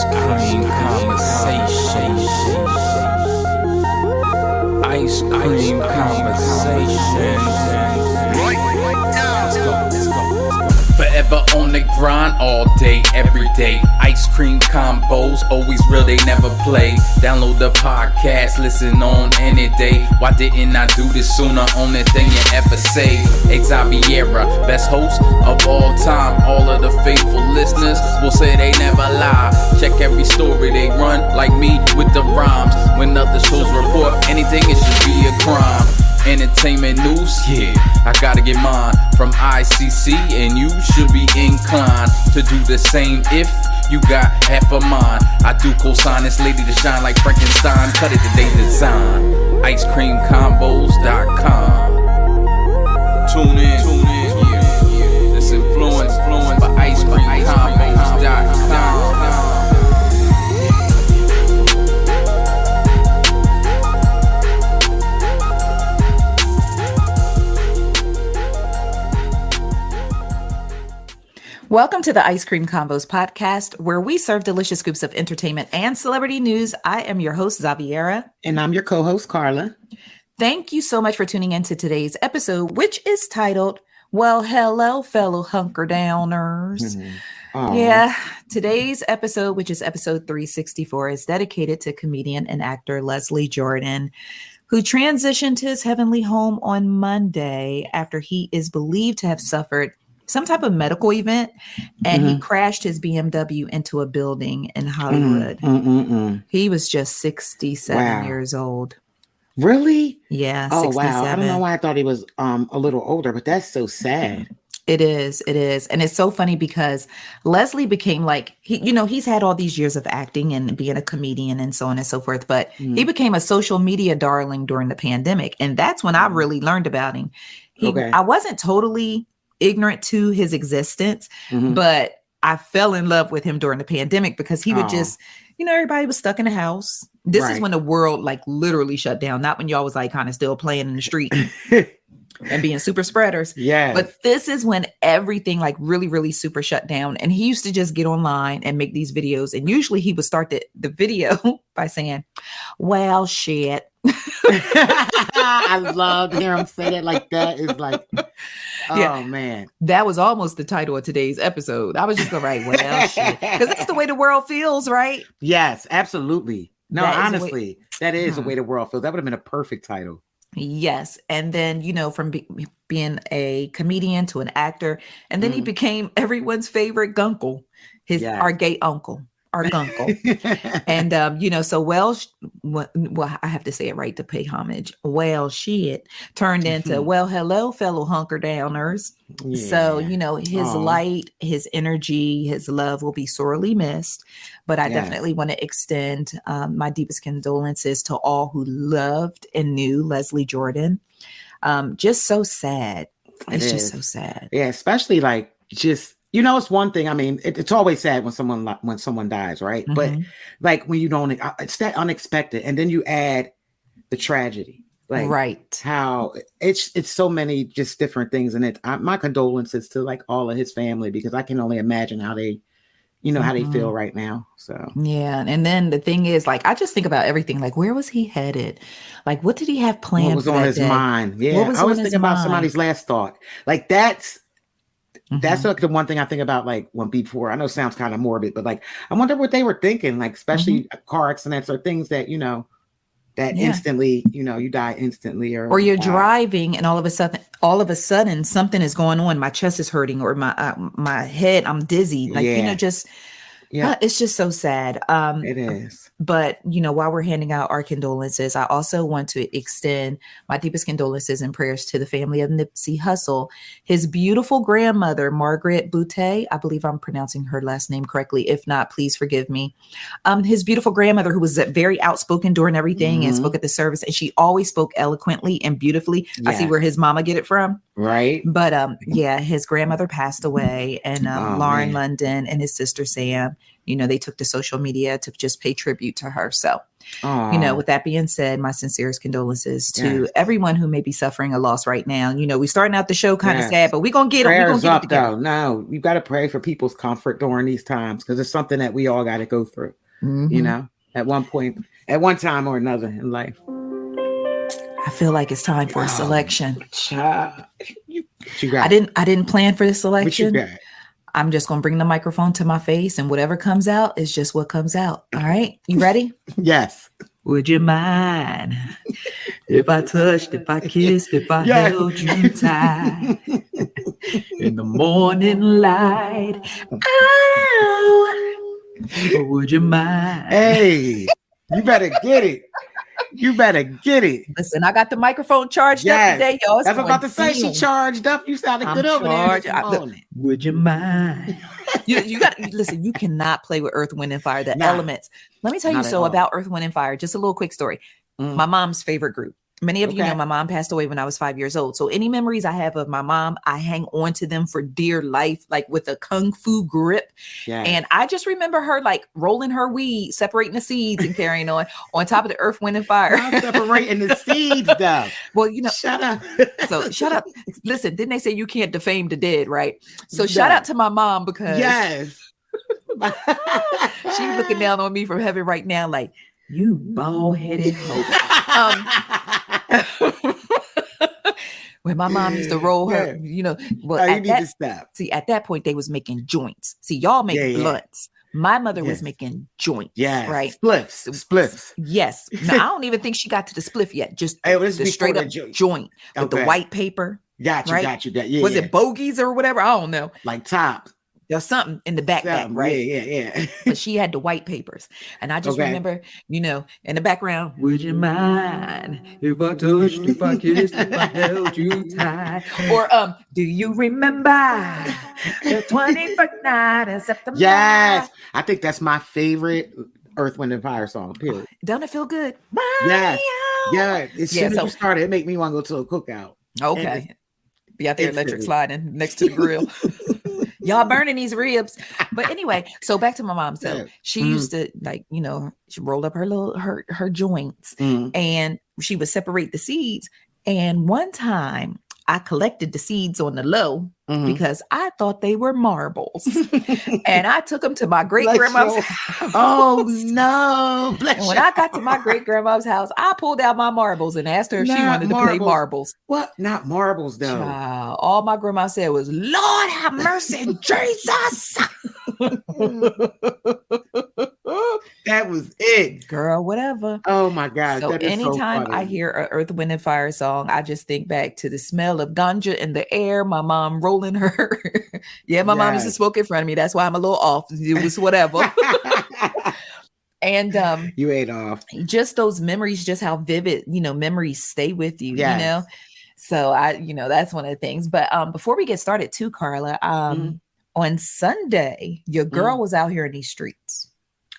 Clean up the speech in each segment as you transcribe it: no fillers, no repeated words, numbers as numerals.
Ice Cream Conversation. Ice Cream Conversation. Let's go. Forever on the grind all day, every day. Ice Cream Convos, always real, they never play. Download the podcast, listen on any day. Why didn't I do this sooner? Only thing you ever say. Xaviera, best host of all time. All of the faithful listeners will say they never lie. Check every story they run, like me with the rhymes. When other shows report anything, it should be a crime. Entertainment news, yeah, I gotta get mine from ICC, and you should be inclined to do the same if you got half a mind. I do co-sign this lady to shine like Frankenstein. Cut it today design. IceCreamConvos.com. Tune in, yeah. This influence by IceCreamConvos.com. Welcome to the Ice Cream Convos Podcast, where we serve delicious scoops of entertainment and celebrity news. I am your host, Xaviera. And I'm your co-host, Karla. Thank you so much for tuning into today's episode, which is titled, Well, Hello, Fellow Hunker Downers. Yeah, today's episode, which is episode 364, is dedicated to comedian and actor Leslie Jordan, who transitioned to his heavenly home on Monday after he is believed to have suffered some type of medical event, and he crashed his BMW into a building in Hollywood. He was just 67 years old. Really? Yeah. Oh, 67. wow. I don't know why I thought he was a little older, but that's so sad. It is. And it's so funny because Leslie became like, he's had all these years of acting and being a comedian and so on and so forth, but he became a social media darling during the pandemic. And that's when I really learned about him. I wasn't totally ignorant to his existence, but I fell in love with him during the pandemic because he would just, everybody was stuck in the house. This is when the world like literally shut down, not when y'all was like kind of still playing in the street and being super spreaders. Yeah. But this is when everything like really, really super shut down. And he used to just get online and make these videos. And usually he would start the video by saying, well, shit. I love to hear him say that. Like that is like, oh man. That was almost the title of today's episode. I was just gonna write, well, shit. Because that's the way the world feels, right? Yes, absolutely. No, honestly, that is the way the world feels. That would have been a perfect title. Yes. And then, from being a comedian to an actor, and then he became everyone's favorite gunkle, our gay uncle. Our gunkle. And, so well, I have to say it right to pay homage. Well, shit turned into, well, hello, fellow hunker downers. Yeah. So, his light, his energy, his love will be sorely missed. But I definitely want to extend my deepest condolences to all who loved and knew Leslie Jordan. Just so sad. It's just so sad. Yeah, especially like just, it's one thing. I mean, it's always sad when someone dies, right? But like when you don't, it's that unexpected, and then you add the tragedy, like how it's so many just different things, and my condolences to like all of his family, because I can only imagine how they, how they feel right now. So yeah, and then the thing is, like, I just think about everything. Like, where was he headed? Like, what did he have planned? What was on his mind? Yeah, I was thinking about somebody's last thought. Like that's like the one thing I think about, like before, I know it sounds kind of morbid, but like, I wonder what they were thinking, like, especially car accidents or things that, that instantly, you die instantly, or you're driving and all of a sudden something is going on. My chest is hurting, or my head, I'm dizzy. Like, it's just so sad. It is. But, while we're handing out our condolences, I also want to extend my deepest condolences and prayers to the family of Nipsey Hussle. His beautiful grandmother, Margaret Butte, I believe I'm pronouncing her last name correctly. If not, please forgive me. His beautiful grandmother, who was very outspoken during everything and spoke at the service, and she always spoke eloquently and beautifully. Yeah. I see where his mama get it from. Right. But his grandmother passed away, and Lauren London and his sister Sam. they took to social media to just pay tribute to her. So, Aww. with that being said, my sincerest condolences to everyone who may be suffering a loss right now. We're starting out the show kind of sad, but we're going to get them. We're going to get it together. Though. No, you got to pray for people's comfort during these times because it's something that we all got to go through, at one point, at one time or another in life. I feel like it's time for a selection. Child. You got I didn't plan for this selection. What you got? I'm just going to bring the microphone to my face and whatever comes out is just what comes out. All right. You ready? Yes. Would you mind if I touched, if I kissed, if I held you tight in the morning light? Oh, would you mind? Hey, you better get it. You better get it. Listen, I got the microphone charged up today, y'all. I was about to say she charged up. You sounded good over there. Would you mind? you got listen. You cannot play with Earth, Wind, and Fire. The elements. Let me tell you about Earth, Wind, and Fire. Just a little quick story. My mom's favorite group. Many of you know my mom passed away when I was 5 years old. So any memories I have of my mom, I hang on to them for dear life, like with a kung fu grip. Yes. And I just remember her like rolling her weed, separating the seeds and carrying on top of the Earth, Wind, and Fire. I'm separating the seeds though. Well, shut up. So shut up. Listen, didn't they say you can't defame the dead, right? So shout out to my mom because she's looking down on me from heaven right now like, you bald-headed hoe. When my mom used to roll her, well, you need to stop. See, at that point, they was making joints. See, y'all make blunts. My mother was making joints. Yeah, right. Spliffs. Yes. No, I don't even think she got to the spliff yet. Just the straight up joint with the white paper. Got you. Yeah. Was it bogies or whatever? I don't know. Like top. There's something in the backpack, right? Yeah. But she had the white papers. And I just remember, in the background, would you mind if I touched, if I kissed, if I held you tight? Or do you remember the 21st night of September? Yes. I think that's my favorite Earth, Wind, and Fire song, period. Don't it feel good? Yes. Yeah. As soon as you started, it made me want to go to a cookout. Okay. Be out there electric sliding next to the grill. Y'all burning these ribs. But anyway, so back to my mom. So she used to she rolled up her joints and she would separate the seeds. And one time I collected the seeds on the low because I thought they were marbles. And I took them to my great-grandma's house. Oh, no. And when I got to my great-grandma's house, I pulled out my marbles and asked her if she wanted to play marbles. What? Not marbles, though. All my grandma said was, Lord have mercy, Jesus. That was it. Girl, whatever. Oh, my God. So anytime I hear an Earth, Wind, and Fire song, I just think back to the smell of ganja in the air, my mom rolling her. My mom used to smoke in front of me. That's why I'm a little off. It was whatever. And you ate off. Just those memories, just how vivid, memories stay with you, So that's one of the things. But before we get started too, Karla, on Sunday, your girl was out here in these streets.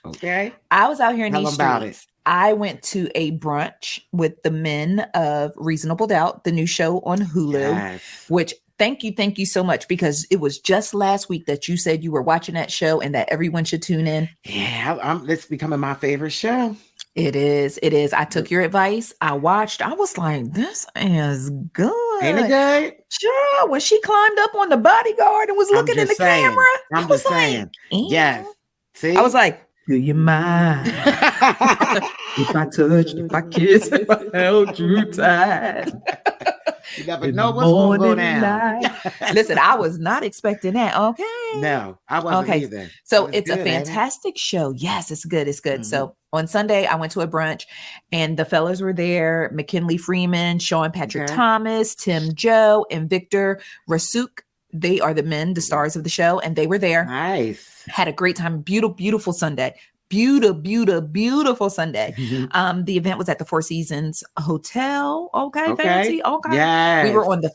Okay. I was out here in Tell these about streets. I went to a brunch with the men of Reasonable Doubt, the new show on Hulu, which thank you so much, because it was just last week that you said you were watching that show and that everyone should tune in. Yeah, it's becoming my favorite show. It is. I took your advice. I watched. I was like, this is good. Ain't it good? Sure. When she climbed up on the bodyguard and was looking in the camera, I'm just saying. Yes. See? I was like, do you mind if I touched, if I kissed, if I held you tight? You never know what's going to go down. Listen, I was not expecting that. Okay. No, I wasn't either. So it's good, a fantastic show. Yes, it's good. It's good. So on Sunday, I went to a brunch and the fellas were there. McKinley Freeman, Sean Patrick Thomas, Tim Joe, and Victor Rasuk. They are the men, the stars of the show, and they were there. Nice. Had a great time. Beautiful Sunday. Beautiful Sunday. The event was at the Four Seasons Hotel. Okay. Fancy. Okay. Yes. We were on the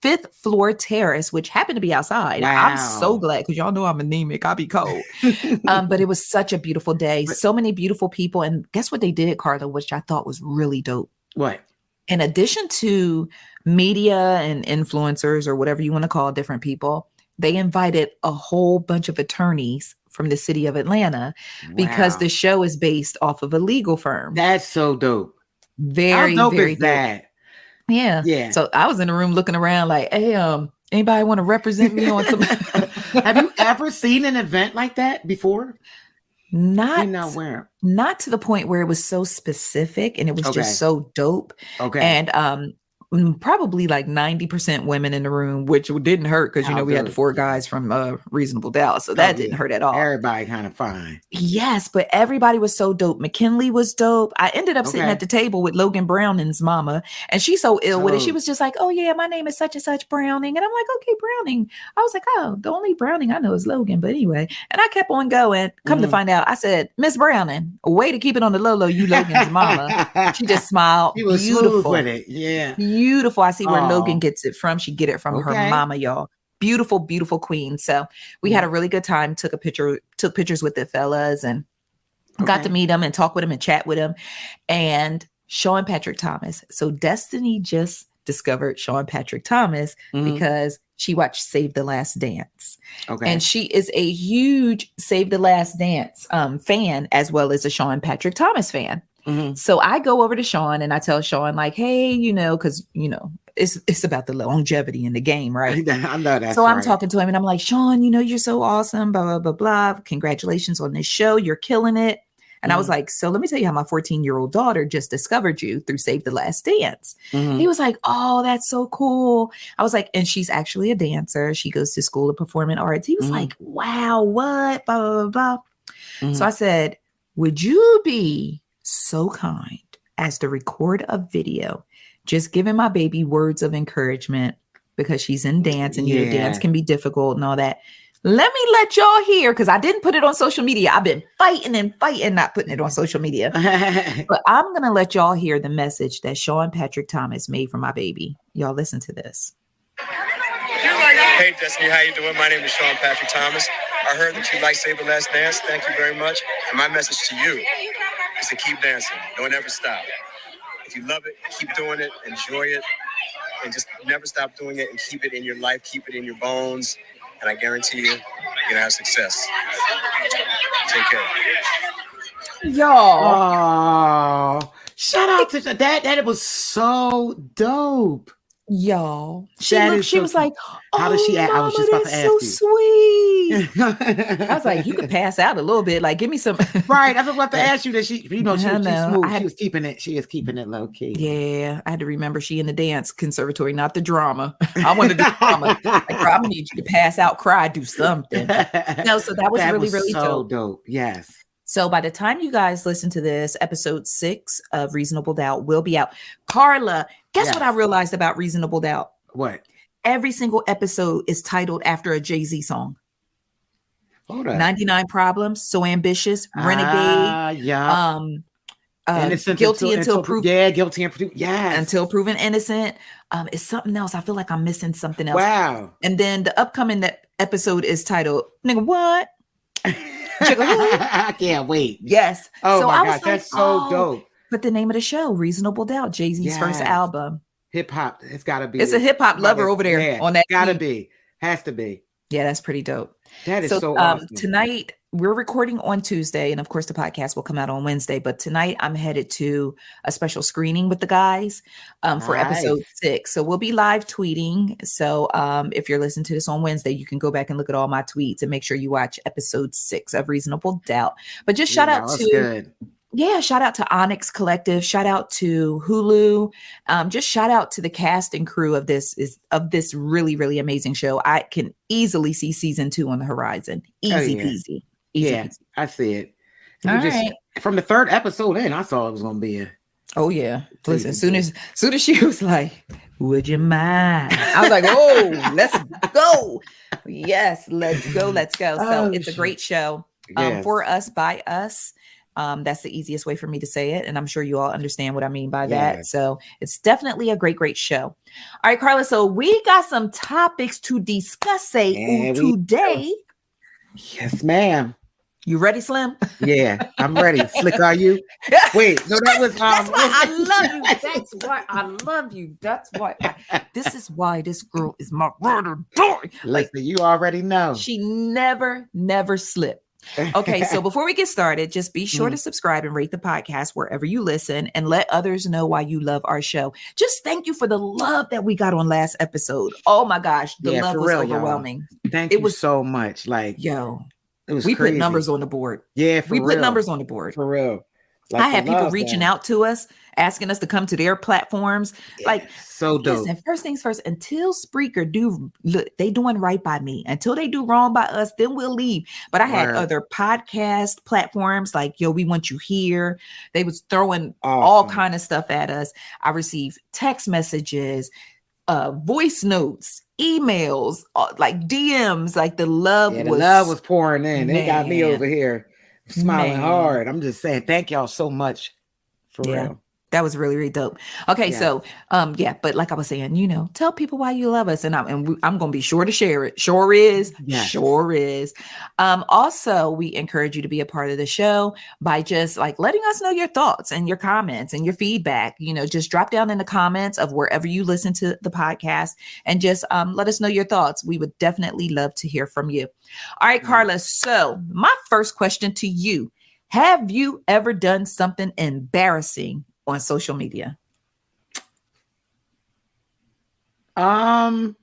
fifth floor terrace, which happened to be outside. Wow. I'm so glad, because y'all know I'm anemic. I'll be cold. But it was such a beautiful day. So many beautiful people. And guess what they did, Karla, which I thought was really dope. What? In addition to media and influencers, or whatever you want to call different people, they invited a whole bunch of attorneys from the city of Atlanta because the show is based off of a legal firm. That's so dope. Very, How dope very is dope. that? Yeah. Yeah. So I was in the room looking around like, hey, anybody want to represent me on some? Have you ever seen an event like that before? Not to the point where it was so specific and it was just so dope. Okay. And probably like 90% women in the room, which didn't hurt because we had the 4 guys from Reasonable Doubt, so that didn't hurt at all. Everybody kind of fine. Yes, but everybody was so dope. McKinley was dope. I ended up sitting at the table with Logan Browning's mama, and she's so ill with it. She was just like, "Oh yeah, my name is such and such Browning," and I'm like, "Okay, Browning." I was like, "Oh, the only Browning I know is Logan," but anyway, and I kept on going. Come to find out, I said, "Miss Browning, a way to keep it on the low, you Logan's mama." She just smiled. She was beautiful with it. Yeah. Beautiful. I see where Logan gets it from. She get it from her mama, y'all. Beautiful, beautiful queen. So we had a really good time. Took pictures with the fellas and got to meet them and talk with them and chat with them. And Sean Patrick Thomas. So Destiny just discovered Sean Patrick Thomas because she watched Save the Last Dance. Okay. And she is a huge Save the Last Dance fan, as well as a Sean Patrick Thomas fan. So I go over to Sean and I tell Sean, like, hey, because, it's about the longevity in the game, right? I know that. So I'm talking to him and I'm like, Sean, you're so awesome, blah, blah, blah, blah. Congratulations on this show. You're killing it. And I was like, so let me tell you how my 14-year-old daughter just discovered you through Save the Last Dance. He was like, oh, that's so cool. I was like, and she's actually a dancer. She goes to School of Performing Arts. He was like, wow, what? Blah, blah, blah, blah. So I said, would you be so kind as to record a video just giving my baby words of encouragement because she's in dance and dance can be difficult and all that. Let me let y'all hear, because I didn't put it on social media. I've been fighting not putting it on social media. But I'm going to let y'all hear the message that Sean Patrick Thomas made for my baby. Y'all listen to this. Hey, Destiny, how you doing? My name is Sean Patrick Thomas. I heard that you like Save the Last Dance. Thank you very much. And my message to you is to keep dancing. Don't ever stop. If you love it, keep doing it, enjoy it, and just never stop doing it and keep it in your life, keep it in your bones. And I guarantee you're going to have success. Take care. Y'all. Oh, shout out to that. That was so dope. Y'all. She was like, oh, how does she act? I was just about to ask you. Sweet. I was like, you could pass out a little bit. Like, give me some. Right. I was about to ask you that she was smooth. She was keeping it. She is keeping it low key. Yeah. I had to remember she in the dance conservatory, not the drama. I wanted the drama. Like, I'm going to need you to pass out, cry, do something. No, so that was really so dope. Yes. So by the time you guys listen to this, episode 6 of Reasonable Doubt will be out. Karla, guess what I realized about Reasonable Doubt? What? Every single episode is titled after a Jay-Z song. Hold on. 99 Problems, So Ambitious, Renegade. Guilty until proven. Yeah, guilty and proven. Yeah, until proven innocent. It's something else. I feel like I'm missing something else. Wow. And then the upcoming episode is titled "Nigga What." I can't wait. Yes. Oh my God, that's so dope. But the name of the show, Reasonable Doubt, Jay-Z's first album. Hip hop. It's got to be. It's a hip hop lover over there on that. Gotta be. Has to be. Yeah, that's pretty dope. That is so awesome. Tonight, we're recording on Tuesday, and of course, the podcast will come out on Wednesday. But tonight, I'm headed to a special screening with the guys for episode 6. So we'll be live tweeting. So if you're listening to this on Wednesday, you can go back and look at all my tweets and make sure you watch episode 6 of Reasonable Doubt. But just shout out to. Good. Yeah, shout out to Onyx Collective. Shout out to Hulu. Just shout out to the cast and crew of this really, really amazing show. I can easily see season 2 on the horizon. Easy peasy. Easy. I see it. From the 3rd episode in, I saw it was gonna be a. Oh yeah. Listen, as soon as she was like, would you mind? I was like, oh, let's go. Yes, let's go. So it's a great show. For us, by us. That's the easiest way for me to say it. And I'm sure you all understand what I mean by that. So it's definitely a great, great show. All right, Karla. So we got some topics to discuss today. Yes, ma'am. You ready, Slim? Yeah, I'm ready. Slick, are you? Wait, no, that was. That's why I love you. That's why I love you. That's why. This is why this girl is my ride or die. Listen, you already know. She never slipped. Okay, so before we get started, just be sure to subscribe and rate the podcast wherever you listen and let others know why you love our show. Just thank you for the love that we got on last episode. Oh my gosh, the love was overwhelming. Y'all. Thank you so much. Like, it was we crazy. Put numbers on the board. Yeah, we put numbers on the board. For real. Like, I had people reaching out to us, asking us to come to their platforms. Like, so dope. Listen, first things first, until Spreaker they doing right by me. Until they do wrong by us, then we'll leave. But I had other podcast platforms like, we want you here. They was throwing all kind of stuff at us. I received text messages, voice notes, emails, like DMs. Like the love was pouring in. They got me over here smiling hard. I'm just saying, thank y'all so much. For real. That was really, really dope. Okay, so but like I was saying, tell people why you love us, and I'm gonna be sure to share it. Sure is. Also, we encourage you to be a part of the show by just like letting us know your thoughts and your comments and your feedback. Just drop down in the comments of wherever you listen to the podcast, and just let us know your thoughts. We would definitely love to hear from you. All right, Karla. So my first question to you: have you ever done something embarrassing on social media? No,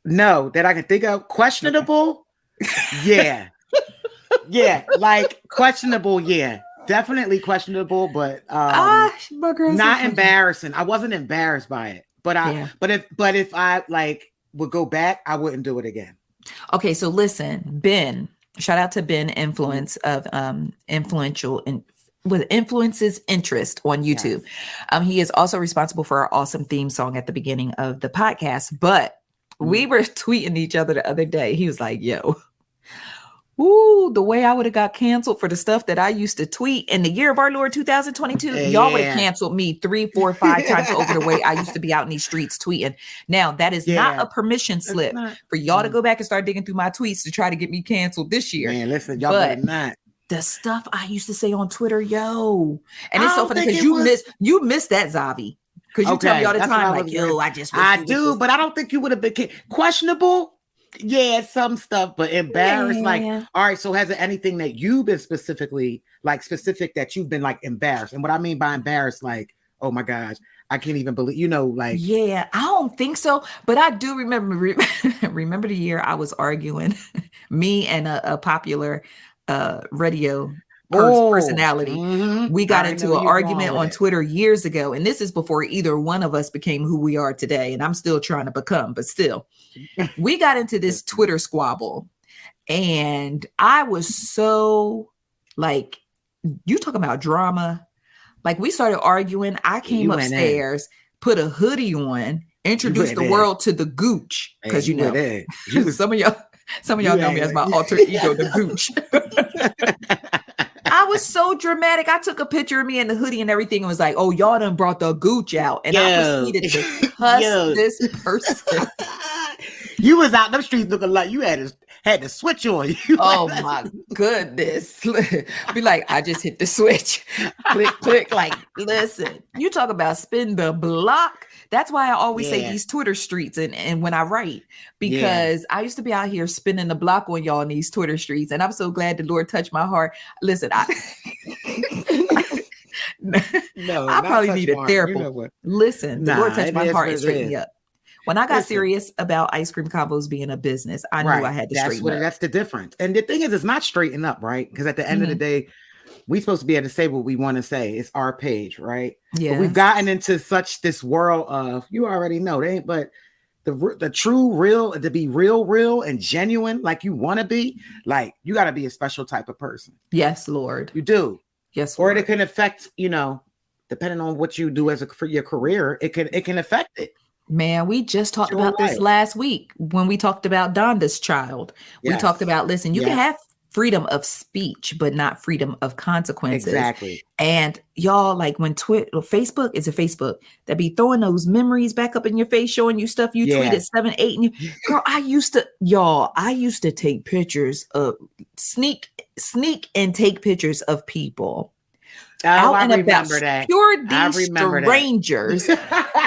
that I can think of. Questionable. Yeah. Like questionable. Yeah, definitely questionable, but not embarrassing. I wasn't embarrassed by it, but if I like would go back, I wouldn't do it again. Okay, so listen, Ben, shout out to Ben Influence of Influential and with Influence's Interest on YouTube. Yes. He is also responsible for our awesome theme song at the beginning of the podcast, but we were tweeting each other the other day. He was like, the way I would have got canceled for the stuff that I used to tweet in the year of our Lord 2022, y'all would have canceled me 3, 4, 5 times over the way I used to be out in these streets tweeting. Now, that is not a permission slip for y'all to go back and start digging through my tweets to try to get me canceled this year. Man, listen, y'all better not. The stuff I used to say on Twitter, and it's so funny because you missed that, Zavi, because you tell me all the time, like, I do, but I don't think you would have been questionable. Yeah, some stuff, but embarrassed. Like, all right. So, has it anything that you've been specific that you've been like embarrassed? And what I mean by embarrassed, like, oh my gosh, I can't even believe, I don't think so, but I do remember the year I was arguing, me and a popular radio personality. We got into an argument on Twitter years ago, and this is before either one of us became who we are today, and I'm still trying to become, but still we got into this Twitter squabble, and I was so like, you talk about drama, like we started arguing. I came upstairs, put a hoodie on, introduced the world to the gooch, because some of y'all know me as my alter ego, the gooch. I was so dramatic. I took a picture of me in the hoodie and everything and was like, oh, y'all done brought the gooch out. And I proceeded to cuss this person. You was out them streets looking like you had to switch on you. Oh my goodness. Be like, I just hit the switch. Click, click. Like, listen, you talk about spin the block. That's why I always say these Twitter streets and when I write, because I used to be out here spinning the block on y'all in these Twitter streets. And I'm so glad the Lord touched my heart. Listen, I probably need a therapist. Listen, the Lord touched my heart and straightened me up. When I got serious about Ice Cream Convos being a business, I knew I had to straighten up. That's the difference. And the thing is, it's not straighten up, right? Because at the end of the day, we're supposed to be able to say what we want to say. It's our page, right? Yeah. But we've gotten into this world of, you already know, they ain't, but the true real, to be real and genuine, like you want to be, like you got to be a special type of person. Yes, Lord. You do. Yes, Lord. Or it can affect, depending on what you do for your career, it can affect it. Man, we just talked about this last week when we talked about Donda's child. We talked about, listen, you can have freedom of speech, but not freedom of consequences. Exactly. And y'all, like when Facebook is a Facebook that be throwing those memories back up in your face, showing you stuff you tweeted 7, 8, and girl, I used to take pictures of sneak and take pictures of people. Out and about, pure strangers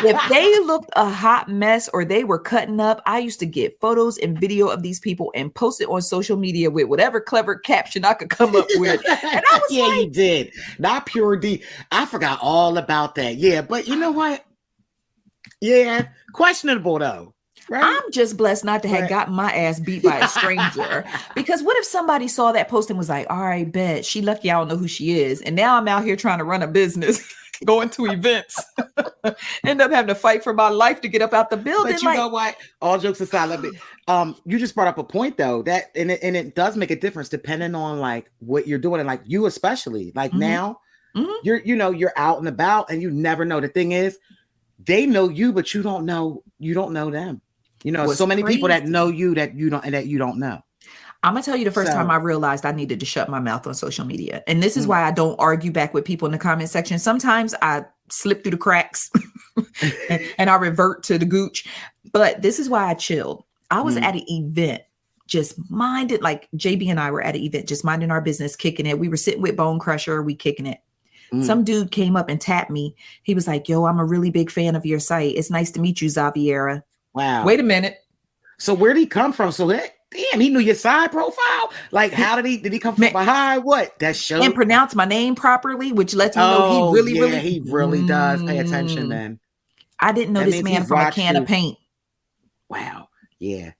If they looked a hot mess or they were cutting up, I used to get photos and video of these people and post it on social media with whatever clever caption I could come up with. And I was yeah, you did. Not pure D. I forgot all about that. Yeah, but you know what? Yeah, questionable though. Right? I'm just blessed not to have gotten my ass beat by a stranger. Because what if somebody saw that post and was like, all right, bet she lucky I don't know who she is. And now I'm out here trying to run a business, going to events, end up having to fight for my life to get up out the building. But you know what? All jokes aside, you just brought up a point though, that and it does make a difference depending on like what you're doing. And like you especially, like now you're out and about and you never know. The thing is, they know you, but you don't know them. You know, so many people that know you that you don't know. I'm gonna tell you the first time I realized I needed to shut my mouth on social media. And this is why I don't argue back with people in the comment section. Sometimes I slip through the cracks and I revert to the gooch. But this is why I chilled. I was at an event, just minded, like JB and I were at an event, just minding our business, kicking it. We were sitting with Bone Crusher, we kicking it. Some dude came up and tapped me. He was like, yo, I'm a really big fan of your site. It's nice to meet you, Xaviera. Wow. Wait a minute. So where'd he come from? So damn, he knew your side profile. Like, how did he come from behind? What? That show and pronounce my name properly, which lets me know he really does pay attention. Then I didn't know this man from a can of paint. Wow. Yeah.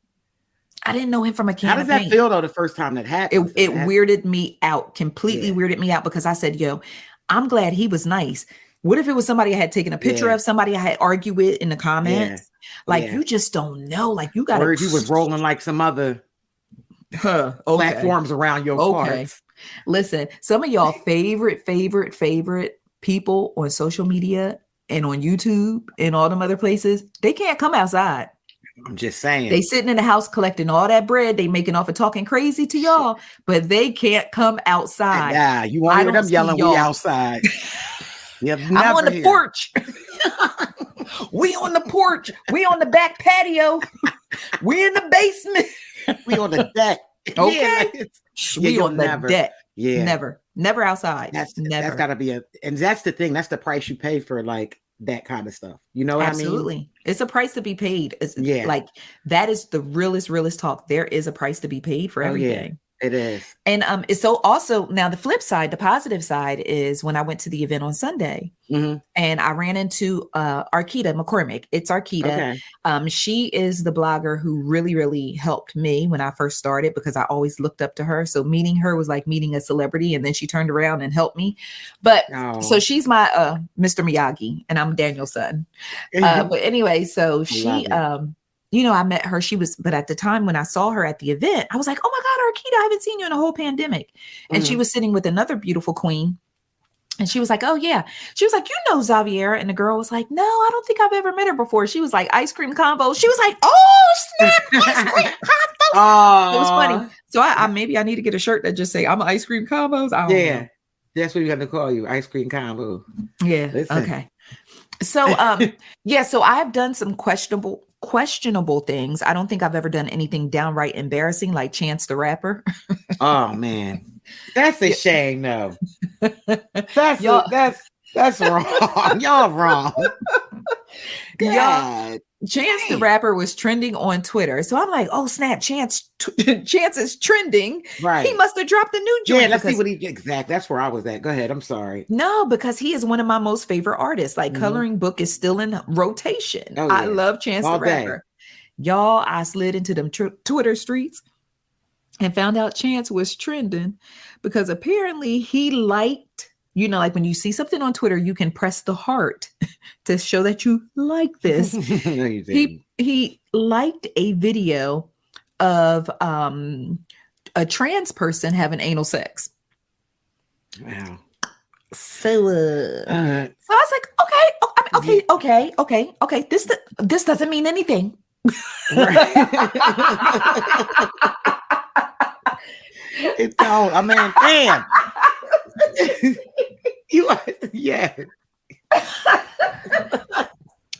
I didn't know him from a can of paint. How does that feel though? The first time that happened, it weirded me out. Completely weirded me out because I said, "Yo, I'm glad he was nice." What if it was somebody I had taken a picture of, somebody I had argued with in the comments? You just don't know. Like you got to. Or if he was rolling like some other platforms around your parts. Listen, some of y'all favorite people on social media and on YouTube and all them other places, they can't come outside. I'm just saying. They sitting in the house collecting all that bread. They making off and talking crazy to y'all, but they can't come outside. Yeah, you want to hear them yelling, we outside. I'm on the porch. We on the porch. We on the back patio. We in the basement. We on the deck. Okay. We on the deck. Yeah. Never outside. That's gotta be and that's the thing. That's the price you pay for like that kind of stuff. You know what I mean? Absolutely. It's a price to be paid. Like that is the realest talk. There is a price to be paid for everything. Yeah. It is. And so also now the flip side, the positive side is when I went to the event on Sunday and I ran into Arkita McCormick. It's Arkita. Okay. She is the blogger who really helped me when I first started because I always looked up to her. So meeting her was like meeting a celebrity, and then she turned around and helped me. But so she's my Mr. Miyagi and I'm Daniel's son. But anyway, so she I met her. But at the time when I saw her at the event, I was like, oh my God, Arkita, I haven't seen you in a whole pandemic. And she was sitting with another beautiful queen. And she was like, oh yeah. She was like, you know Xaviera. And the girl was like, no, I don't think I've ever met her before. She was like, Ice Cream Convos. She was like, oh snap, Ice Cream Convos. It was funny. So I maybe I need to get a shirt that just say I'm Ice Cream Convos. I don't know. That's what you got to call you, Ice Cream Convo. Yeah. Listen. Okay. So so I've done some questionable things. I don't think I've ever done anything downright embarrassing like Chance the Rapper. Oh man, that's a shame though. That's wrong. Y'all wrong. God. Chance the Rapper was trending on Twitter. So I'm like, oh snap, Chance is trending. Right. He must have dropped the new joint. Yeah, let's see what exactly. That's where I was at. Go ahead. I'm sorry. No, because he is one of my most favorite artists. Like Coloring Book is still in rotation. Oh, yeah. I love Chance the Rapper. Y'all, I slid into them Twitter streets and found out Chance was trending because apparently he liked, like when you see something on Twitter, you can press the heart to show that you like this. No, you didn't. He liked a video of a trans person having anal sex. Wow. So I was like, okay. This doesn't mean anything. It don't. I mean, damn. You are, yeah.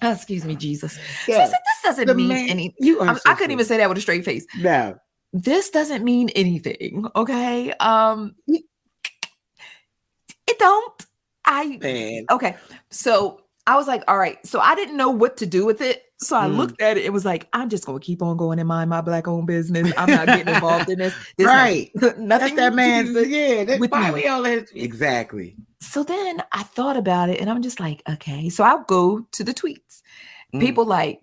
Excuse me, Jesus. Yeah. So I said, this doesn't mean anything. I couldn't even say that with a straight face. No. This doesn't mean anything. Okay. It don't. Okay. So I was like, all right. So I didn't know what to do with it. So I looked at it. It was like, I'm just going to keep on going and mind my Black owned business. I'm not getting involved in this. Right. Nothing. That's that man's, with exactly. So then I thought about it and I'm just like, okay. So I'll go to the tweets. People like,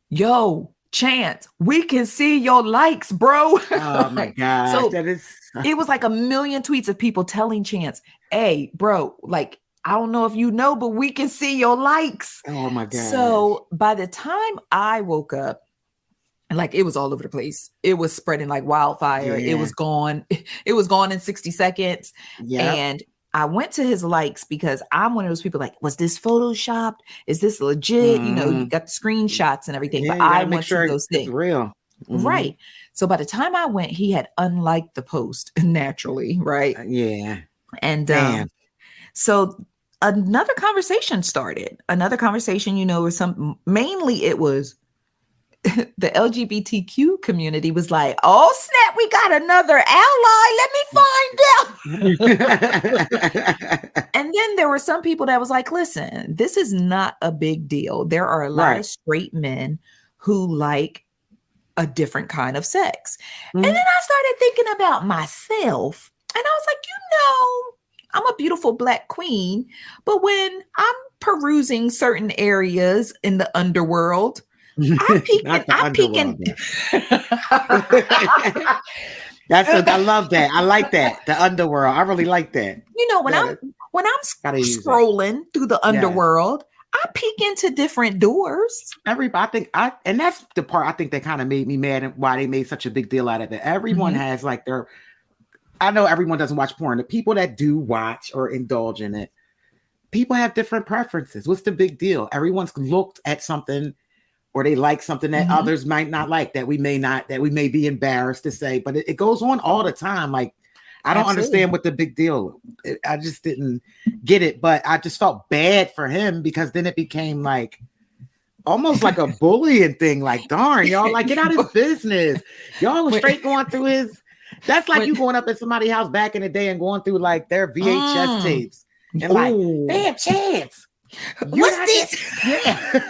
yo, Chance, we can see your likes, bro. Oh my God. So that is... it was like a million tweets of people telling Chance, hey, bro, like, I don't know if you know, but we can see your likes. Oh my God. So by the time I woke up, like it was all over the place. It was spreading like wildfire. Yeah. It was gone. It was gone in 60 seconds. Yeah. And I went to his likes because I'm one of those people like, was this photoshopped? Is this legit? You know, you got the screenshots and everything, but I went to those things. It's real. Right. So by the time I went, he had unliked the post naturally. Right. Yeah. And so another conversation started. Another conversation, you know, mainly it was the LGBTQ community was like, oh snap, we got another ally. Let me find out. And then there were some people that was like, listen, this is not a big deal. There are a lot of straight men who like a different kind of sex. And then I started thinking about myself and I was like, you know, I'm a beautiful Black queen, but when I'm perusing certain areas in the underworld, I peek in. I love that. I like that. The underworld. I really like that. You know, when I'm scrolling through the underworld, I peek into different doors. And that's the part I think that kind of made me mad and why they made such a big deal out of it. Everyone has like I know everyone doesn't watch porn. The people that do watch or indulge in it, people have different preferences. What's the big deal? Everyone's looked at something or they like something that others might not like, that we may be embarrassed to say, but it goes on all the time. Like, I don't understand what the big deal. I just didn't get it, but I just felt bad for him because then it became like almost like a bullying thing. Like, darn, y'all, like, get out of his business. Y'all was straight going through his. That's like you going up at somebody's house back in the day and going through like their VHS tapes and like, damn, Chance, what's this? Yeah.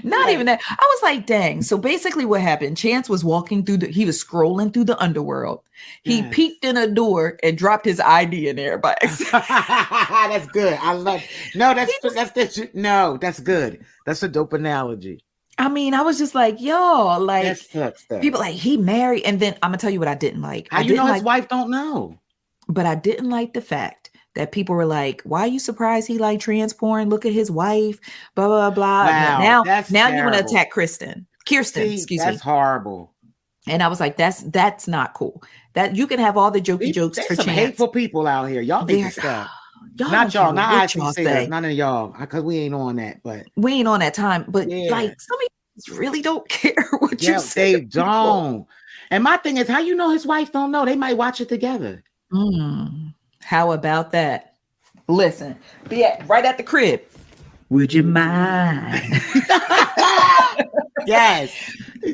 Not even that. I was like, dang. So basically what happened, Chance was walking through he was scrolling through the underworld. He peeked in a door and dropped his ID in there by accident. That's good. I love that's good. That's a dope analogy. I mean, I was just like, yo, like that's people like he married. And then I'm gonna tell you what I didn't like. How you know his wife don't know? But I didn't like the fact that people were like, why are you surprised he like trans porn? Look at his wife, blah, blah, blah. Wow, now you want to attack Kirsten, excuse me. That's horrible. And I was like, that's not cool. That you can have all the jokey jokes for some Chance. Hateful people out here. Y'all need to stop. Not y'all, not I can say that. None of y'all, because we ain't on that. But we ain't on that time. But like some of you really don't care what you say. They don't. And my thing is, how you know his wife don't know? They might watch it together. How about that? Listen, right at the crib. Would you mind? Yes.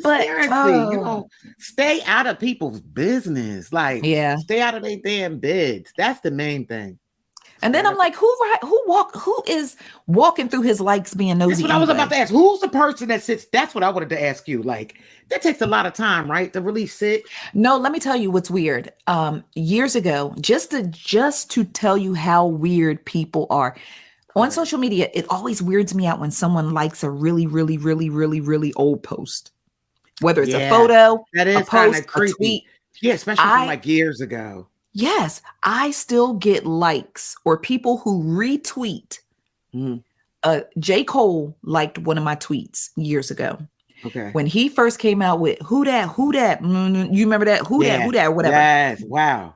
But seriously, stay out of people's business. Like, stay out of their damn beds. That's the main thing. And then I'm like, who is walking through his likes being nosy? That's what I was about to ask. Who's the person that sits? That's what I wanted to ask you. Like, that takes a lot of time, right? To really sit. No, let me tell you what's weird. Years ago, just to tell you how weird people are. On social media, it always weirds me out when someone likes a really, really, really, really, really old post. Whether it's a photo, that is a post, creepy. a tweet. Yeah, especially from like years ago. Yes, I still get likes or people who retweet. J. Cole liked one of my tweets years ago. Okay. When he first came out with who that, you remember that? Who that, whatever. Yes, wow.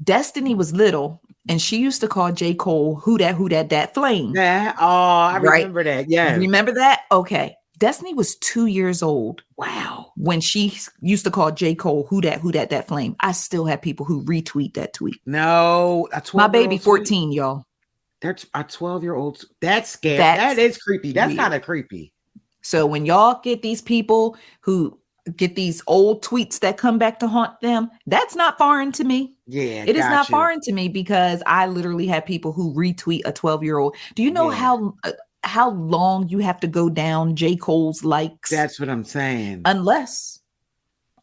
Destiny was little and she used to call J. Cole who that flame. Yeah. Oh, I remember that. Yeah. Remember that? Okay. Destiny was 2 years old. Wow. When she used to call J. Cole who that flame. I still have people who retweet that tweet. No, my baby 14, y'all. There's a 12-year-old. That's scary. That is creepy. That's kind of creepy. So when y'all get these people who get these old tweets that come back to haunt them, that's not foreign to me. Yeah, It is not got you. foreign to me because I literally have people who retweet a 12-year-old. Do you know how long you have to go down J. Cole's likes? That's what I'm saying. Unless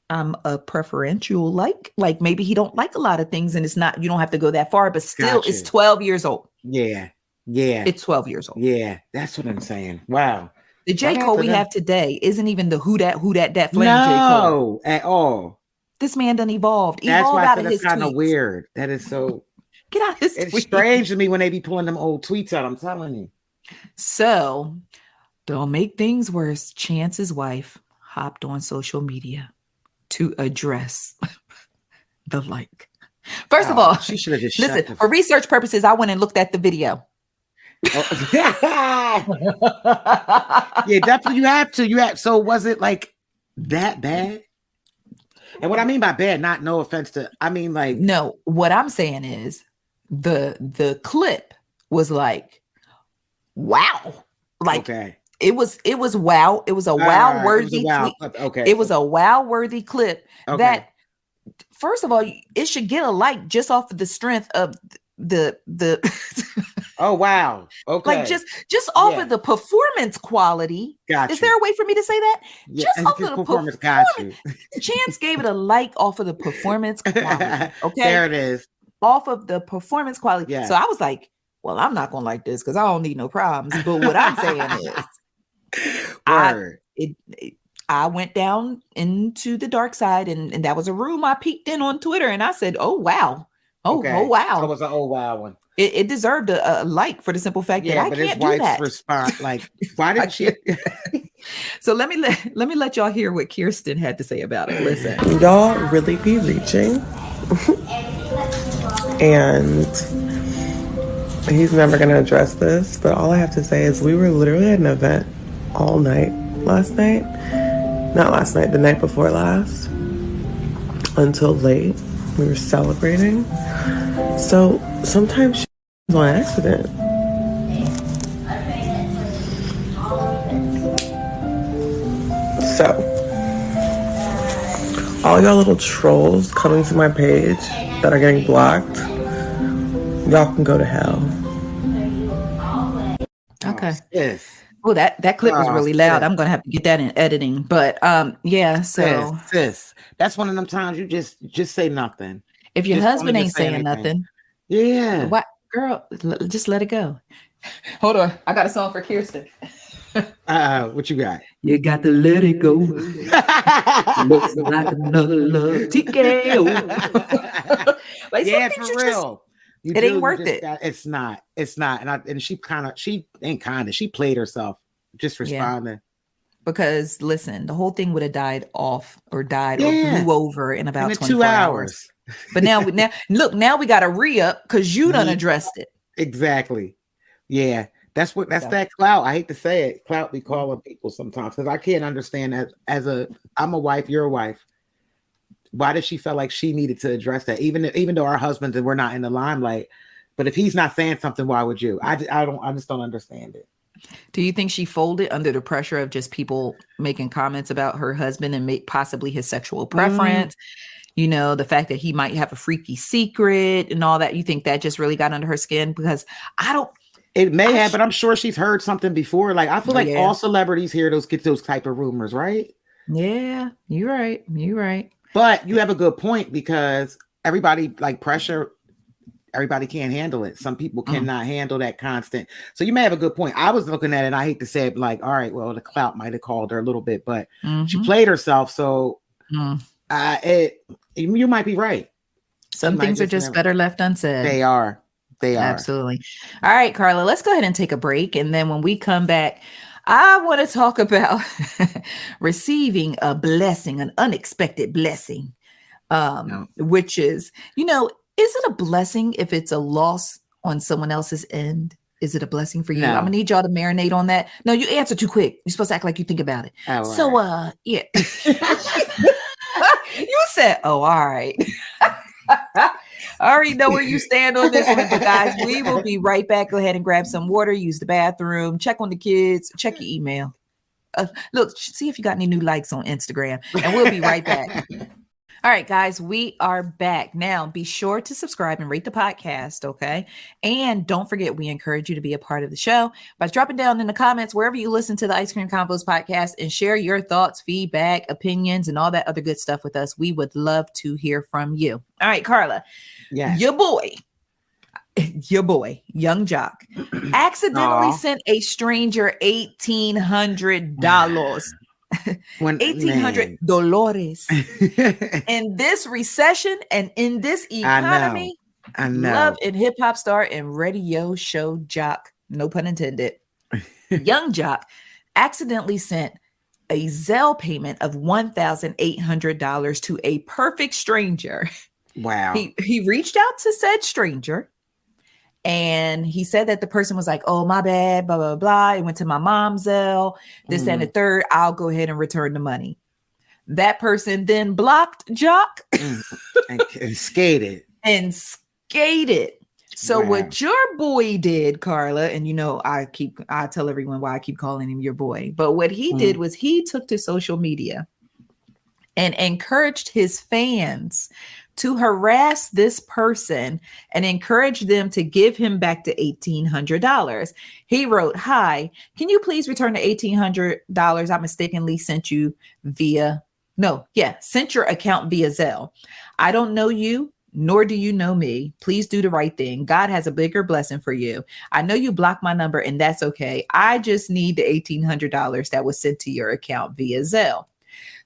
I'm a preferential like maybe he don't like a lot of things and it's not, you don't have to go that far, but still it's 12 years old. Yeah. It's 12 years old. Yeah, that's what I'm saying. Wow. The J. Cole we have today isn't even the who that flame no, J. Cole. At all. This man done evolved. That's why I said that's kind of weird. That is so. Get out of his It's tweets. strange to me when they be pulling them old tweets out. I'm telling you. So, don't make things worse. Chance's wife hopped on social media to address the like. First of all, she should have just listen. For research purposes, I went and looked at the video. Oh. Yeah, definitely. You have to. So was it like that bad? And what I mean by bad, not no offense to. I mean like no. What I'm saying is the clip was like, wow, like okay. It was wow. It was a wow worthy. Okay. It was a wow worthy clip that. First of all, it should get a like just off of the strength of the oh wow. Okay. Like just off of the performance quality. Gotcha. Is there a way for me to say that? Yeah, just off of the performance. Got you. Chance gave it a like off of the performance quality. Okay. There it is. Off of the performance quality. Yeah. So I was like, well, I'm not gonna like this because I don't need no problems. But what I'm saying is I went down into the dark side and that was a room I peeked in on Twitter and I said, oh wow. Oh wow. So it was an oh wow one. It deserved a like for the simple fact that I can't do that. Yeah, but his wife's response, like, why did she? So let me let y'all hear what Kirsten had to say about it. Listen, y'all really be reaching, and he's never gonna address this. But all I have to say is we were literally at an event all night last night. Not last night, the night before last, until late. We were celebrating. So sometimes she was on accident. So, all y'all little trolls coming to my page that are getting blocked, y'all can go to hell. Okay. Yes. Oh, that clip was really loud. I'm gonna have to get that in editing. But yeah, so sis, that's one of them times you just say nothing. If your husband ain't saying nothing, yeah. What girl? Just let it go. Hold on, I got a song for Kirsten. What you got? You got to let it go. Looks like another love TKO. Like, yeah, for real. It ain't worth it. It's not. And she played herself just responding. Because listen, the whole thing would have died off or blew over in about 24 hours. But now we got to re-up because you done addressed it. Exactly. Yeah. That's that clout. I hate to say it. Clout be calling people sometimes because I can't understand that I'm a wife, you're a wife. Why does she feel like she needed to address that? Even though our husbands and we're not in the limelight, but if he's not saying something, why would you? I just don't understand it. Do you think she folded under the pressure of just people making comments about her husband and possibly his sexual preference? You know, the fact that he might have a freaky secret and all that. You think that just really got under her skin? Because it may have, but I'm sure she's heard something before. Like I feel like all celebrities get those type of rumors, right? Yeah, you're right. But you have a good point because everybody like pressure. Everybody can't handle it. Some people cannot handle that constant. So you may have a good point. I was looking at it and I hate to say it, like, all right, well, the clout might have called her a little bit, but she played herself. So you might be right. Some things are just better left unsaid. They are. Absolutely. All right, Karla, let's go ahead and take a break. And then when we come back, I want to talk about receiving a blessing, an unexpected blessing, which is, is it a blessing if it's a loss on someone else's end? Is it a blessing for you? No. I'm gonna need y'all to marinate on that. No, you answer too quick. You're supposed to act like you think about it. Oh, so, right. Yeah. You said, oh, all right. I already know where you stand on this one, but guys, we will be right back. Go ahead and grab some water, use the bathroom, check on the kids, check your email. Look, see if you got any new likes on Instagram, and we'll be right back. All right, guys, we are back. Now, be sure to subscribe and rate the podcast, okay? And don't forget, we encourage you to be a part of the show by dropping down in the comments wherever you listen to the Ice Cream Convos podcast and share your thoughts, feedback, opinions, and all that other good stuff with us. We would love to hear from you. All right, Karla. Yes. Your boy, Young Jock, accidentally sent a stranger $1,800. $1,800 in this recession and in this economy. I know. Love and hip hop star and radio show jock, no pun intended, Young Jock accidentally sent a Zelle payment of $1,800 to a perfect stranger. Wow. He reached out to said stranger. And he said that the person was like, oh, my bad, blah, blah, blah. It went to my mom's Zelle, this, and the third. I'll go ahead and return the money. That person then blocked Jock and skated. So what your boy did, Karla, and I tell everyone why I keep calling him your boy. But what he did was he took to social media and encouraged his fans to harass this person and encourage them to give him back the $1,800. He wrote, hi, can you please return the $1,800 I mistakenly sent you sent your account via Zelle. I don't know you, nor do you know me. Please do the right thing. God has a bigger blessing for you. I know you blocked my number and that's okay. I just need the $1,800 that was sent to your account via Zelle.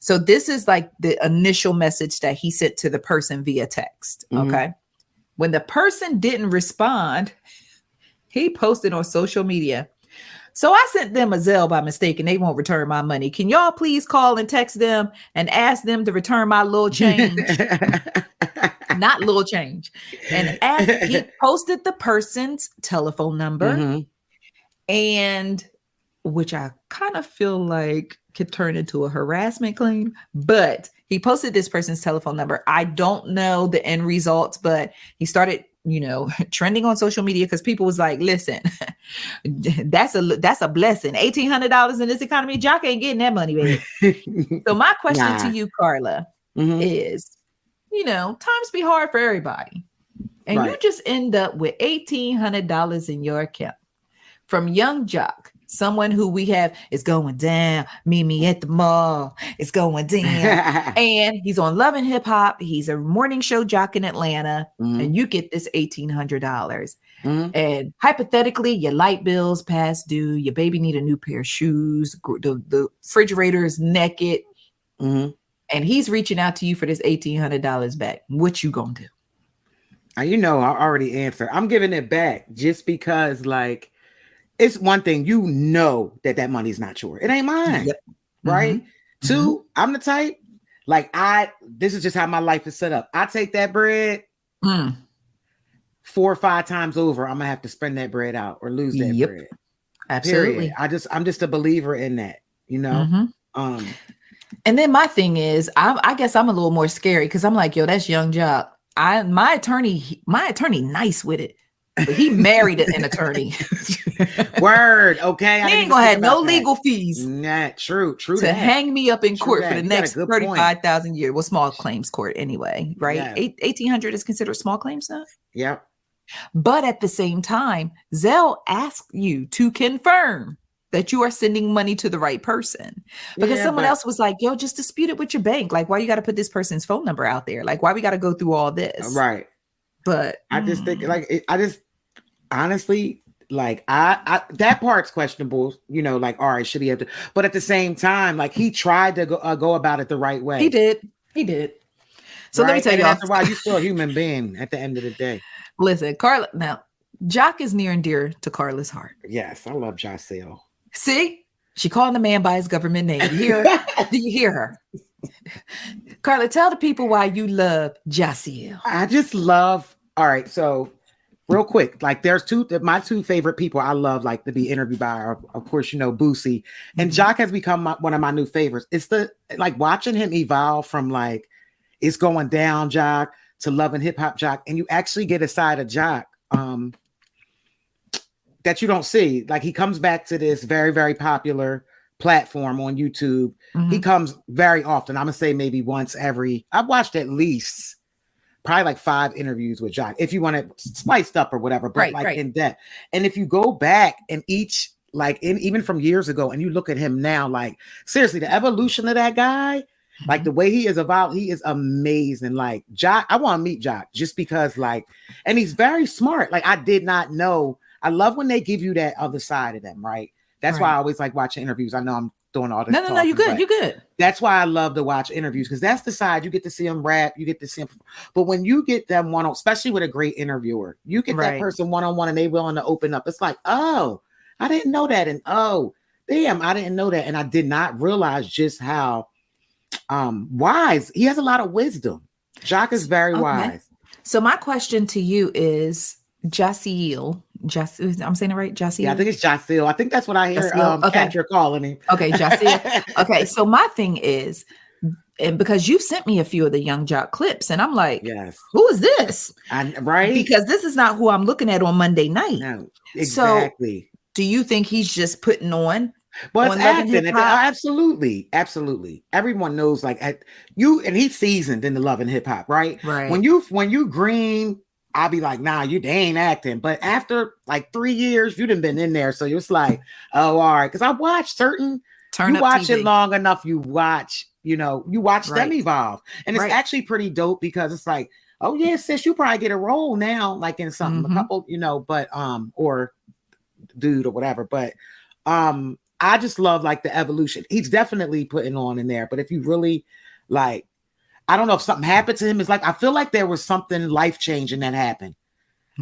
So this is like the initial message that he sent to the person via text. Okay. When the person didn't respond, he posted on social media. So I sent them a Zelle by mistake and they won't return my money. Can y'all please call and text them and ask them to return my little change? Not little change. And he posted the person's telephone number and which I kind of feel like could turn into a harassment claim, but he posted this person's telephone number. I don't know the end results, but he started, trending on social media because people was like, listen, that's a blessing. $1,800 in this economy. Jock ain't getting that money, baby. So my question to you, Karla, is, times be hard for everybody. And you just end up with $1,800 in your account from Young Jock. Someone who we have is going down. Meet me at the mall. It's going down. And he's on Love and Hip Hop. He's a morning show jock in Atlanta. And you get this $1,800. And hypothetically, your light bills past due. Your baby need a new pair of shoes. The refrigerator is naked. And he's reaching out to you for this $1,800 back. What you gonna do? I already answered. I'm giving it back just because, it's one thing, that money's not yours. It ain't mine. Right? Two, I'm the type, this is just how my life is set up. I take that bread 4 or 5 times over. I'm gonna have to spend that bread out or lose that bread. Absolutely. Period. I'm just a believer in that, And then my thing is, I guess I'm a little more scary because I'm like, yo, that's Young Jock. My attorney nice with it. But he married an attorney. Word, okay. He ain't gonna have no legal fees. Nah, true. To hang me up in court for the next 35,000 years. Well, small claims court anyway, right? Yeah. 1,800 is considered small claims now. Yep. But at the same time, Zelle asks you to confirm that you are sending money to the right person. Because someone else was like, yo, just dispute it with your bank. Like, why you got to put this person's phone number out there? Like, why we got to go through all this? Right. But I just think honestly, I that part's questionable, all right, should he have to? But at the same time, he tried to go about it the right way. He did. So let me tell you, after a while, you're still a human being at the end of the day. Listen, Karla. Now, Jock is near and dear to Karla's heart. Yes, I love Jacelle. See, she calling the man by his government name. You hear her? Do you hear her? Karla, tell the people why you love Jacelle. I just love. All right, so. Real quick, there's my two favorite people I love, to be interviewed by, of course, Boosie, and Jock has become one of my new favorites. It's watching him evolve from it's going down Jock to Love and Hip Hop Jock, and you actually get a side of Jock that you don't see. He comes back to this very, very popular platform on YouTube. He comes very often. I'm gonna say maybe once every. I've watched at least probably like 5 interviews with Jock, if you want it spiced up or whatever, but in depth. And if you go back and even from years ago, and you look at him now, like seriously, the evolution of that guy, like the way he is evolved, he is amazing. Like Jock, I want to meet Jock just because, like, and he's very smart. Like I did not know. I love when they give you that other side of them, right? That's why I always like watching interviews. I know I'm doing all this. No, you're good. You're good. That's why I love to watch interviews, because that's the side you get to see them rap, you get to see them. But when you get them one-on, especially with a great interviewer, you get that person one-on-one and they willing to open up. It's like, oh, I didn't know that, and oh, damn, I didn't know that, and I did not realize just how wise he has. A lot of wisdom. Jock is very wise. So my question to you is, Jaciel. I'm saying it right, Jaciel? Yeah, I think it's Jaciel. I think that's what I hear Patrick calling him. Okay, Jaciel. Okay, so my thing is, and because you've sent me a few of the Young Jock clips, and I'm like, yes, who is this? Right? Because this is not who I'm looking at on Monday night. No, exactly. So, do you think he's just putting on? Well, it's acting. Absolutely. Everyone knows, like, you, and he's seasoned in the Love and Hip Hop, right? Right. When you green, I'll be like, nah, they ain't acting. But after like 3 years, you done been in there. So it's like, oh, all right. Because I watch certain, you watch TV. It long enough, you watch them evolve. And it's actually pretty dope, because it's like, oh yeah, sis, you probably get a role now, like in something, a couple, but, or dude or whatever. But I just love like the evolution. He's definitely putting on in there. But if you really like, I don't know if something happened to him. It's like, I feel like there was something life-changing that happened.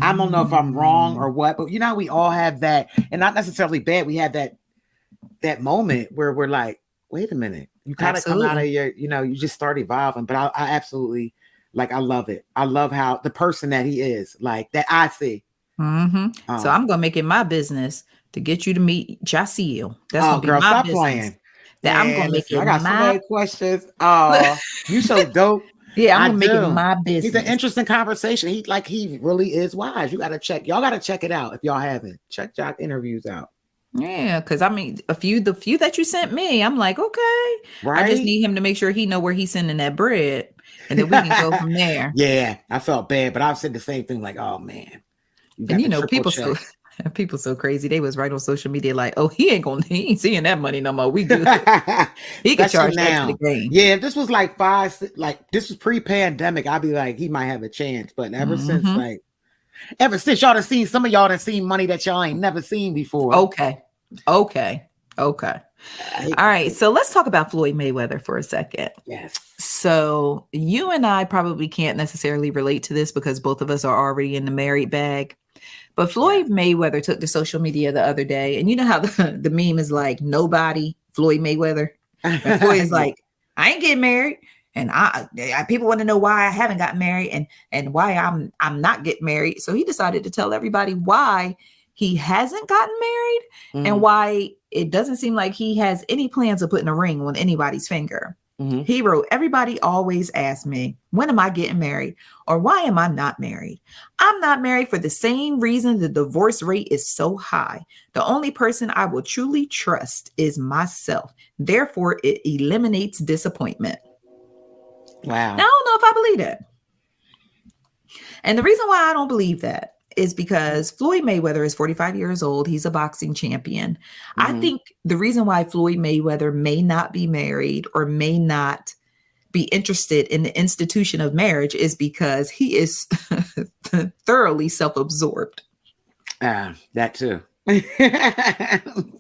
I don't know if I'm wrong or what, but we all have that, and not necessarily bad. We have that moment where we're like, wait a minute, you kind of come out of your, you just start evolving. But I absolutely, like, I love it. I love how the person that he is, like, that I see. So I'm gonna make it my business to get you to meet Jaciel. That's gonna be my business. Playing. That I'm gonna make it. I got so many questions. Oh, you so dope. Yeah, I'm gonna make it my business. He's an interesting conversation. He really is wise. Y'all gotta check it out if y'all haven't. Check Jock interviews out. Yeah, because I mean, the few that you sent me, I'm like, okay. Right. I just need him to make sure he know where he's sending that bread, and then we can go from there. Yeah, I felt bad, but I said the same thing. Like, oh man. And people so crazy. They was right on social media like, oh, he ain't seeing that money no more. We good. He can charge now. That to the game. Yeah, if this was like this was pre-pandemic, I'd be like, he might have a chance. But ever since y'all done seen, some of y'all done seen money that y'all ain't never seen before. Okay. All right. So let's talk about Floyd Mayweather for a second. Yes. So you and I probably can't necessarily relate to this because both of us are already in the married bag. But Floyd Mayweather took to social media the other day, and you know how the meme is like, nobody, Floyd Mayweather. And Floyd is like, I ain't getting married, and people want to know why I haven't gotten married and why I'm not getting married. So he decided to tell everybody why he hasn't gotten married and why it doesn't seem like he has any plans of putting a ring on anybody's finger. He wrote, everybody always asks me, when am I getting married? Or why am I not married? I'm not married for the same reason the divorce rate is so high. The only person I will truly trust is myself. Therefore, it eliminates disappointment. Wow. Now, I don't know if I believe that. And the reason why I don't believe that is because Floyd Mayweather is 45 years old. He's a boxing champion. I think the reason why Floyd Mayweather may not be married or may not be interested in the institution of marriage is because he is thoroughly self-absorbed. That too.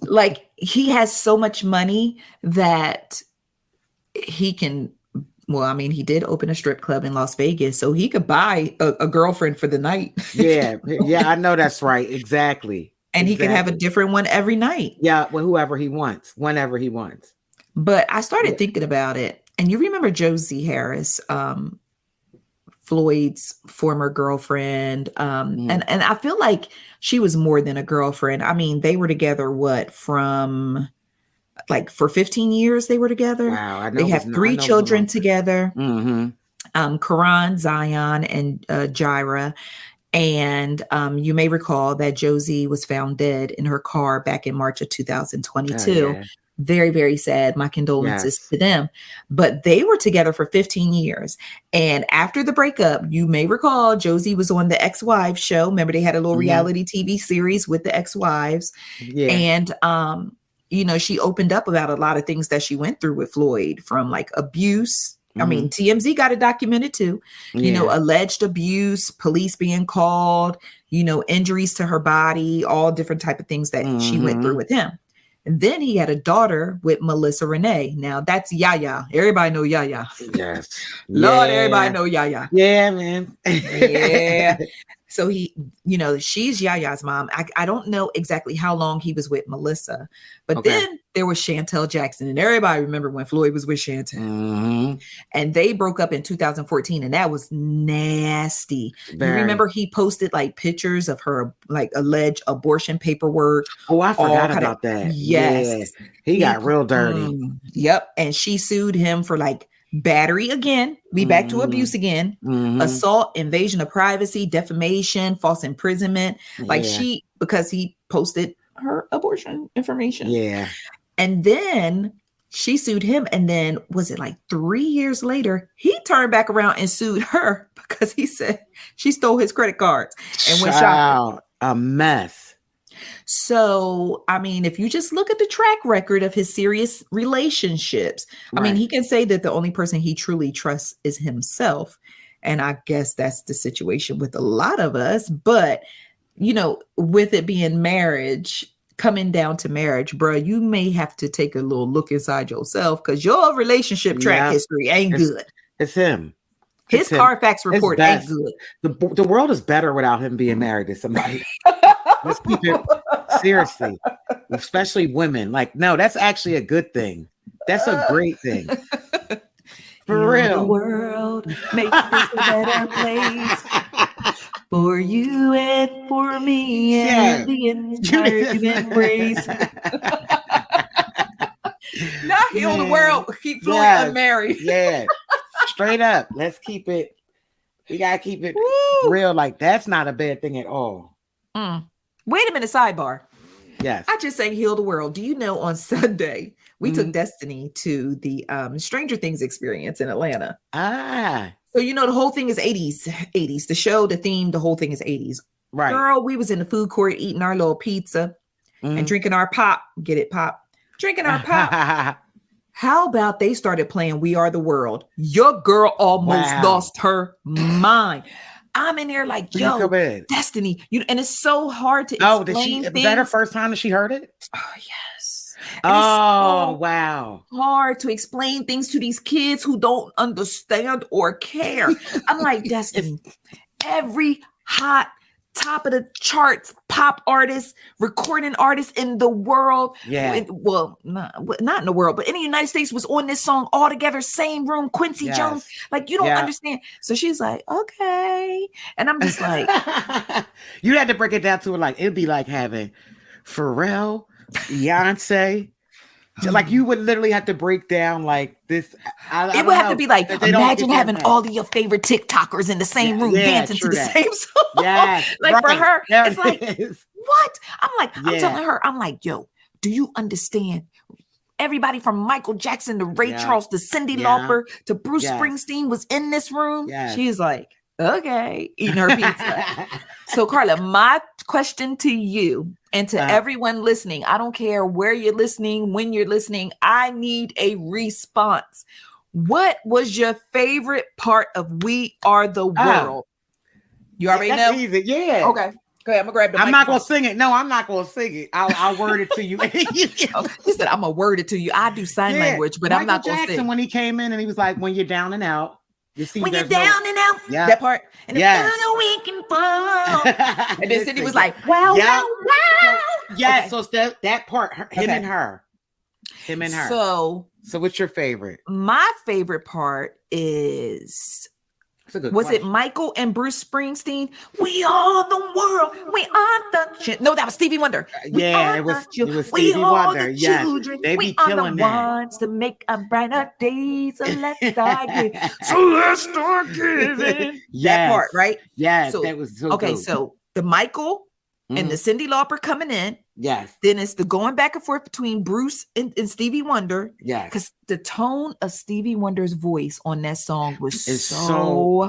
Like, he has so much money that he can. Well, I mean, he did open a strip club in Las Vegas, so he could buy a girlfriend for the night. Yeah, I know that's right. Exactly. And he could have a different one every night. Yeah, well, whoever he wants, whenever he wants. But I started thinking about it. And you remember Josie Harris, Floyd's former girlfriend. And I feel like she was more than a girlfriend. I mean, they were together, for 15 years they were together. Wow, I know. They have 3 children together. Karan, Zion, and Jaira. And you may recall that Josie was found dead in her car back in March of 2022. Very, very sad. My condolences to them. But they were together for 15 years. And after the breakup, you may recall Josie was on the Ex-Wives show. Remember, they had a little reality TV series with the ex-wives. Yeah. And, she opened up about a lot of things that she went through with Floyd, from like abuse. I mean, TMZ got it documented too, alleged abuse, police being called, injuries to her body, all different type of things that she went through with him. And then he had a daughter with Melissa Renee. Now that's Yaya. Everybody know Yaya. Yes. Lord, everybody know Yaya. Yeah, man. Yeah. So she's Yaya's mom. I don't know exactly how long he was with Melissa, but then there was Chantel Jackson, and everybody remember when Floyd was with Chantel, and they broke up in 2014, and that was nasty. You remember he posted like pictures of her like alleged abortion paperwork. Oh, I forgot about that. Yes, yeah. He got real dirty. Yep, and she sued him for like battery again, back to abuse again, assault, invasion of privacy, defamation, false imprisonment. Like because he posted her abortion information. Yeah. And then she sued him. And then was it like 3 years later, he turned back around and sued her because he said she stole his credit cards and went shopping. A mess. So, I mean, if you just look at the track record of his serious relationships, I mean, he can say that the only person he truly trusts is himself. And I guess that's the situation with a lot of us. But, with it being marriage, coming down to marriage, bro, you may have to take a little look inside yourself because your relationship track history ain't good. It's him. His Carfax report ain't good. The world is better without him being married to somebody. Let's keep it seriously, especially women. Like, no, that's actually a good thing. That's a great thing. For real. The world make this a better place for you and for me and the entire human race. Not heal the world. Keep Floyd unmarried. Yeah. Straight up. Let's keep it. We gotta keep it real. Like, that's not a bad thing at all. Wait a minute, sidebar. Yes. I just sang Heal the World. Do you know on Sunday, we took Destiny to the Stranger Things experience in Atlanta. So, the whole thing is 80s. The show, the theme, the whole thing is 80s. Right. Girl, we was in the food court eating our little pizza and drinking our pop. Get it, pop? Drinking our pop. How about they started playing We Are the World? Your girl almost lost her mind. I'm in there like, yo, Destiny, and it's so hard to explain things. Was that her first time that she heard it? Oh, yes. Wow. Hard to explain things to these kids who don't understand or care. I'm like, Destiny, every hot top of the charts pop artist, recording artist in the world. Yeah. Well, not in the world, but in the United States was on this song all together, same room, Quincy Jones. Like, you don't understand. So she's like, okay. And I'm just like, you had to break it down to her. Like, it'd be like having Pharrell, Beyonce. Like, you would literally have to break down like this. It would have to be like, imagine having all of your favorite TikTokers in the same room dancing to the same song. Yeah, like for her, it's like, what? I'm like, I'm telling her, I'm like, yo, do you understand? Everybody from Michael Jackson to Ray Charles to Cyndi Lauper to Bruce Springsteen was in this room. She's like, okay, eating her pizza. So, Karla, my question to you and to everyone listening, I don't care where you're listening, when you're listening, I need a response. What was your favorite part of We Are the World? You already know? Easy. Yeah. Okay. Go ahead. I'm gonna grab the I'm not gonna sing it. No, I'm not gonna sing it. I'll word it to you. He said, I'm gonna word it to you. I do sign language, but I'm not gonna sing. When he came in and he was like, when you're down and out. When you're down and out, that part, and we can fall. And then Cindy was like, wow, wow, wow. Yeah, so that part, him and her. So what's your favorite? My favorite part is, was it Michael and Bruce Springsteen? We are the world. We are the no, that was Stevie Wonder. It was Stevie Wonder. Yes, children. They be killing the ones to make a brighter day. So let's start giving. That part, right? Yes, that was so okay. good. So the Michael and the Cyndi Lauper coming in. Yes. Then it's the going back and forth between Bruce and Stevie Wonder. Yes. Because the tone of Stevie Wonder's voice on that song was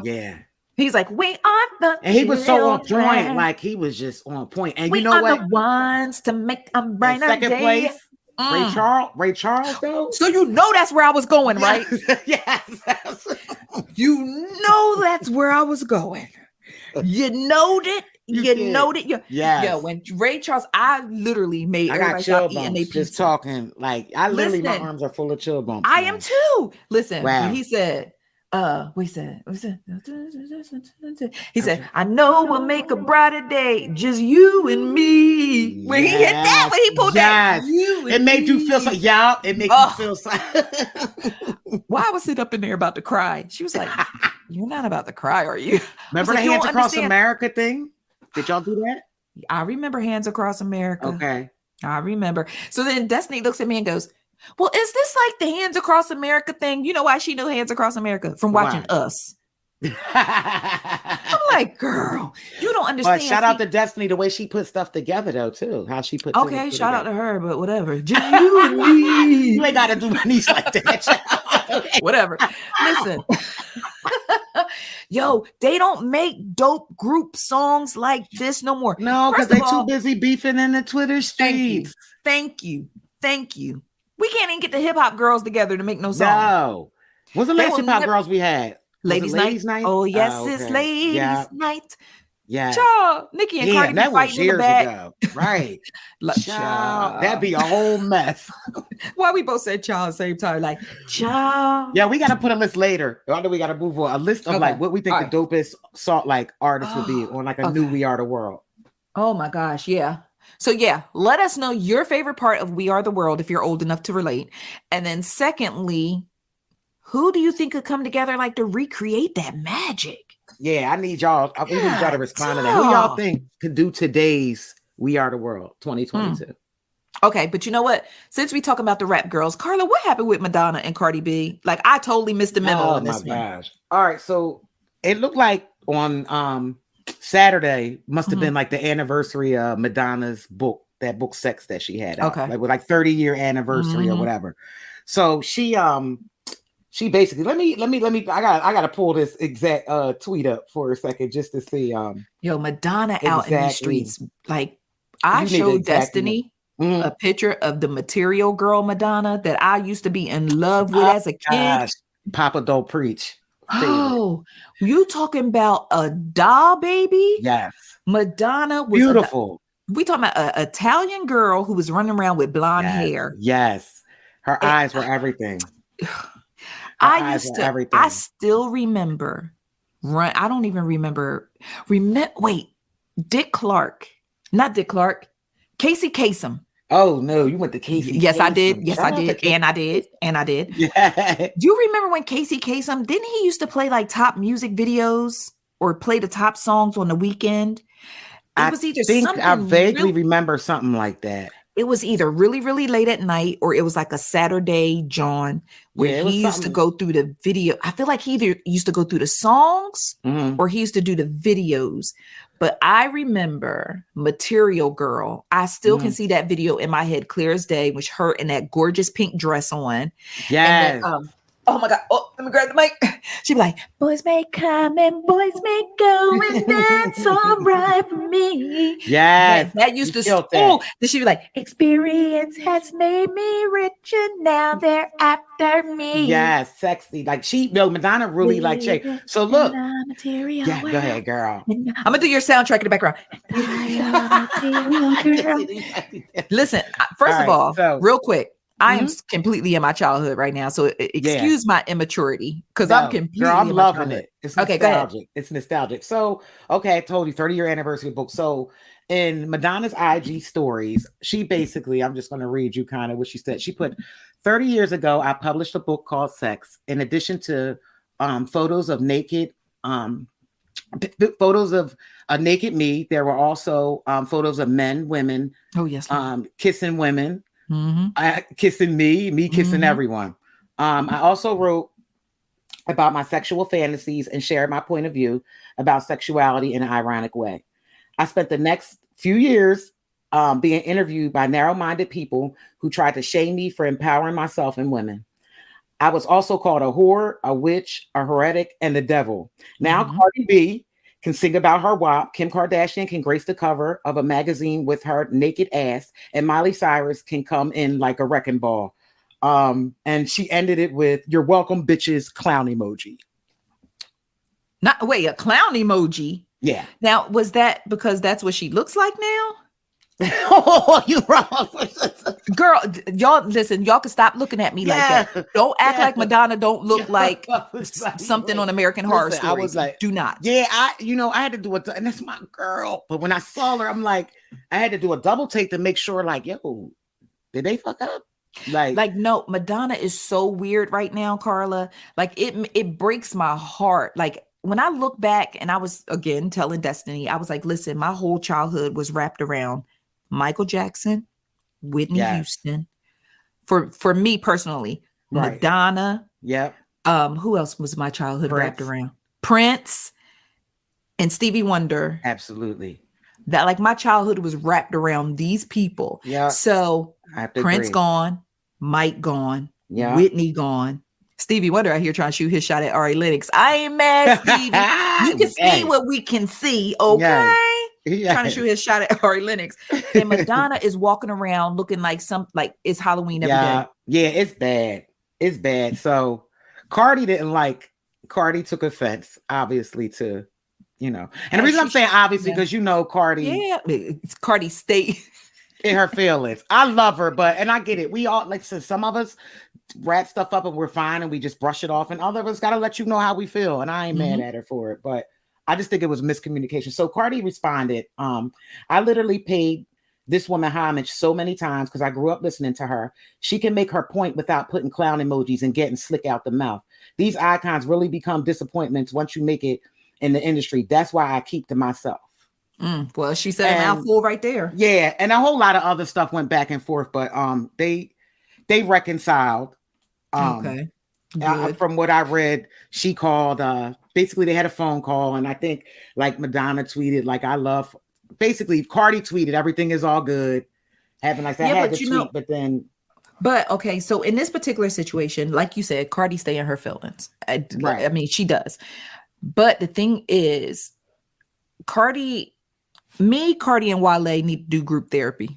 yeah. He's like, we are the and he was so on children. point. Like he was just on point. And we you know are what? the ones to make a brighter second day. place, Ray Charles though. So you know that's where I was going, right? Yes. You know that's where I was going. You knowed it. You knowed it. Yeah. When Ray Charles, I literally made everybody stop eating their pizza. Just talking like I literally, my arms are full of chill bumps. I am too. Listen, when he said, he said, I know we'll make a brighter day, just you and me. When he hit that, when he pulled that, it made you feel so. Yeah, it made you feel so. Why I was sitting up in there about to cry? She was like, "You're not about to cry, are you?" Remember the Hands Across America thing? Did y'all do that? I remember Hands Across America. Okay, I remember. So then Destiny looks at me and goes, well, is this like the Hands Across America thing? You know why she knew Hands Across America? From watching Us. I'm like, girl, you don't understand. But shout out to Destiny, the way she put stuff together, though, too. How she put. Okay, shout out to her, but whatever. Just you and me. You ain't got to do my knees like that. Whatever. Listen. Yo, they don't make dope group songs like this no more. No, because they're too busy beefing in the Twitter streets. Thank you. We can't even get the hip hop girls together to make no song. No. What's the last hip hop girls we had? Ladies Night? Oh, yes, it's Ladies Night. Yeah. Child, Nicki and Cardi B fighting in the back. Ago. Right. Child. That'd be a whole mess. Why we both said child at the same time? Like, child. Yeah, we got to put a list later. I know we got to move on. A list of like what we think the dopest artists would be on like a new We Are the World. Oh my gosh. Yeah. So yeah, let us know your favorite part of We Are the World if you're old enough to relate. And then secondly, who do you think could come together like to recreate that magic? Yeah, I need y'all to respond to that. Who y'all think could do today's We Are the World 2022? Okay, but you know what? Since we talk about the rap girls, Karla, what happened with Madonna and Cardi B? Like, I totally missed the memo on this one. Gosh. All right, so it looked like on Saturday must have been like the anniversary of Madonna's book, that book Sex that she had out, like with like 30-year anniversary or whatever. So she basically let me I gotta pull this exact tweet up for a second just to see Madonna out in the streets. Like I showed Destiny a picture of the Material Girl Madonna that I used to be in love with as a kid. Gosh. Papa don't preach. Oh, you talking about a doll baby? Yes. Madonna was beautiful. We talking about an Italian girl who was running around with blonde hair. Yes. Her eyes were everything. I still remember. I don't even remember. Wait, Dick Clark. Not Dick Clark. Casey Kasem. Oh no, you went to Casey. Yes, Kasem. I did. Yes, I did. And I did. Yeah. Do you remember when Casey Kasem, didn't he used to play like top music videos or play the top songs on the weekend? I vaguely remember something like that. It was either really, really late at night or it was like a Saturday John where he used to go through the video. I feel like he either used to go through the songs or he used to do the videos. But I remember Material Girl. I still can see that video in my head clear as day, which her in that gorgeous pink dress on. Yes. And then, oh my God. Oh, let me grab the mic. She'd be like, boys may come and boys may go, and that's all right for me. Yes. That used to school. Then she'd be like, experience has made me rich and now they're after me. Yes, sexy. Like Madonna really like Shay. So look. Yeah, go ahead, girl. I'm gonna do your soundtrack in the background. Listen, first of all, real quick. I am completely in my childhood right now, so excuse my immaturity because I'm completely. Girl, I'm loving it. It's nostalgic. Okay, go ahead. It's nostalgic. So, I told you 30-year anniversary book. So, in Madonna's IG stories, she basically, I'm just going to read you kind of what she said. She put, 30 years ago, I published a book called Sex. In addition to photos of naked, photos of a naked me, there were also photos of men, women. Oh yes. Kissing women. Kissing me kissing everyone. I also wrote about my sexual fantasies and shared my point of view about sexuality in an ironic way. I spent the next few years being interviewed by narrow-minded people who tried to shame me for empowering myself and women. I was also called a whore, a witch, a heretic, and the devil. Now Cardi B can sing about her WAP. Kim Kardashian can grace the cover of a magazine with her naked ass, and Miley Cyrus can come in like a wrecking ball. And she ended it with "You're welcome, bitches," clown emoji. A clown emoji. Yeah. Now, was that because that's what she looks like now? Oh, you wrong. Girl, y'all listen, y'all can stop looking at me like that. Don't act like Madonna don't look like something on American Horror Story. I was like, do not. Yeah, I had to do it, and that's my girl. But when I saw her, I'm like, I had to do a double take to make sure, like, yo, did they fuck up? Like no, Madonna is so weird right now, Karla. Like it breaks my heart. Like when I look back, and I was again telling Destiny, I was like, listen, my whole childhood was wrapped around Michael Jackson, Whitney Houston. For me personally, Madonna. Yep. Who else was my childhood wrapped around? Prince and Stevie Wonder. Absolutely. That like my childhood was wrapped around these people. Yeah. So Prince gone, Mike gone, Whitney gone. Stevie Wonder out here trying to shoot his shot at Ari Lennox. I ain't mad, Stevie. You can see what we can see, okay? Yes. Trying to shoot his shot at Ari Lennox. And Madonna is walking around looking like it's Halloween every day. Yeah, it's bad. It's bad. So Cardi took offense, obviously, to, and the reason I'm saying obviously, because Cardi. Yeah, it's Cardi stay in her feelings. I love her, and I get it. We all, like, so some of us wrap stuff up and we're fine and we just brush it off, and other of us got to let you know how we feel. And I ain't mad at her for it, but I just think it was miscommunication. So Cardi responded. I literally paid this woman homage so many times because I grew up listening to her. She can make her point without putting clown emojis and getting slick out the mouth. These icons really become disappointments once you make it in the industry. That's why I keep to myself. Well, she said a mouthful right there. Yeah, and a whole lot of other stuff went back and forth, but they reconciled. Okay. From what I read, she called. Basically, they had a phone call, and I think like Madonna tweeted, like, "I love." Basically, Cardi tweeted, "Everything is all good." Having like that, had to tweet, but then. But okay, so in this particular situation, like you said, Cardi stay in her feelings. I mean, she does. But the thing is, Cardi and Wale need to do group therapy.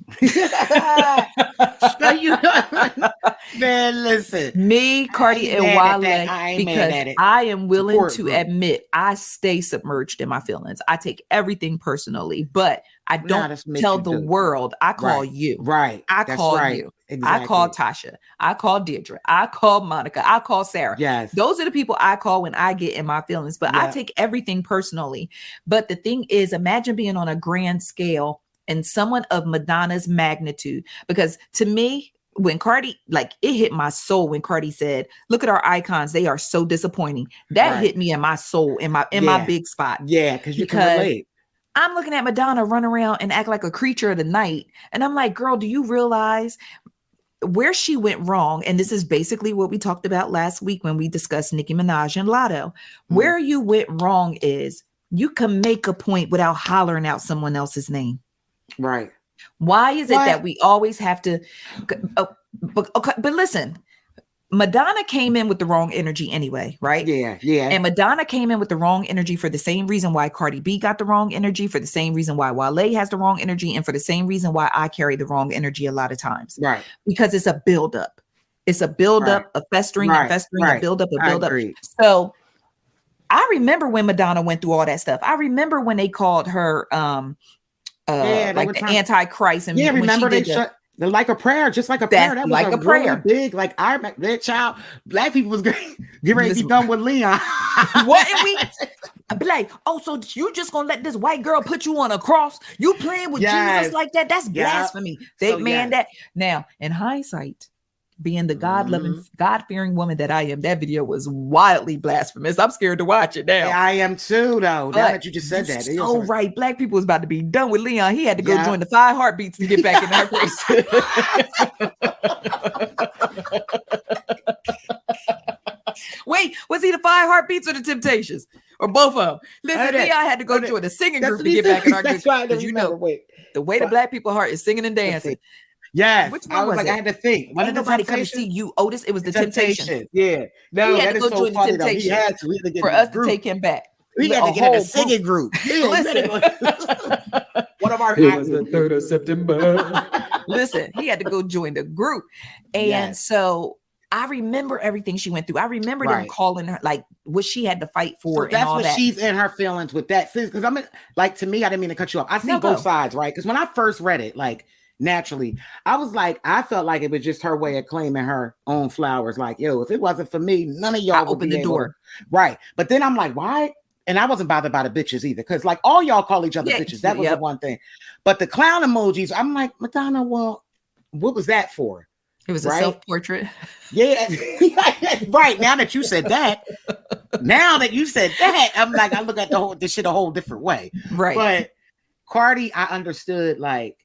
Man, listen. Me, Cardi, and Wale, because I am willing to admit I stay submerged in my feelings. I take everything personally, but I don't tell the world. I call you. Right. I call you. Exactly. I call Tasha. I call Deirdre. I call Monica. I call Sarah. Yes. Those are the people I call when I get in my feelings, but I take everything personally. But the thing is, imagine being on a grand scale and someone of Madonna's magnitude, because to me, when Cardi, like, it hit my soul when Cardi said, "Look at our icons. They are so disappointing." That hit me in my soul, in my big spot. Yeah. Because you can relate. I'm looking at Madonna run around and act like a creature of the night. And I'm like, girl, do you realize where she went wrong? And this is basically what we talked about last week when we discussed Nicki Minaj and Lotto. Where you went wrong is you can make a point without hollering out someone else's name. Right. Why is it that we always have to? But listen, Madonna came in with the wrong energy anyway, right? Yeah. And Madonna came in with the wrong energy for the same reason why Cardi B got the wrong energy, for the same reason why Wale has the wrong energy, and for the same reason why I carry the wrong energy a lot of times. Right. Because it's a buildup. It's a buildup, a festering, a festering, a buildup, a buildup. So I remember when Madonna went through all that stuff. I remember when they called her like the Antichrist. And remember they shut. Like a prayer, just like a prayer. That was like a prayer. Really big, like I remember that child. Black people was getting ready to be done with Leon. What? And be like, oh, so you just gonna let this white girl put you on a cross? You playing with Jesus like that? That's blasphemy. That now, in hindsight, being the God-loving, God-fearing woman that I am, that video was wildly blasphemous. I'm scared to watch it now. Yeah, I am too, though. Now that you just said that. So right. Black people was about to be done with Leon. He had to go join the 5 Heartbeats to get back in that place. Wait, was he the 5 Heartbeats or the Temptations? or both of them. Listen, me, I had to go join the singing group to get back in our good. Because you know, the way the Black people heart is singing and dancing. Yes, which one I was like, I had to think. Ain't nobody come to see you, Otis. It was the Temptations. Yeah, no, that is so funny. Though. He had to get for us to take him back. We had to get in a singing group. Listen, one of our. It was the 3rd of September. Listen, he had to go join the group, and so I remember everything she went through. I remember them calling her, like what she had to fight for. So that's what she's in her feelings with that. Because I mean, like, to me, I didn't mean to cut you off. I see both sides, right? Because when I first read it, like, naturally, I was like, I felt like it was just her way of claiming her own flowers. Like, yo, if it wasn't for me, none of y'all would open the door. Right. But then I'm like, why? And I wasn't bothered by the bitches either. Because like all y'all call each other bitches. That was the one thing. But the clown emojis, I'm like, Madonna, well, what was that for? It was a self-portrait. Yeah. Right. Now that you said that, I'm like, I look at this shit a whole different way. Right. But Cardi, I understood, like,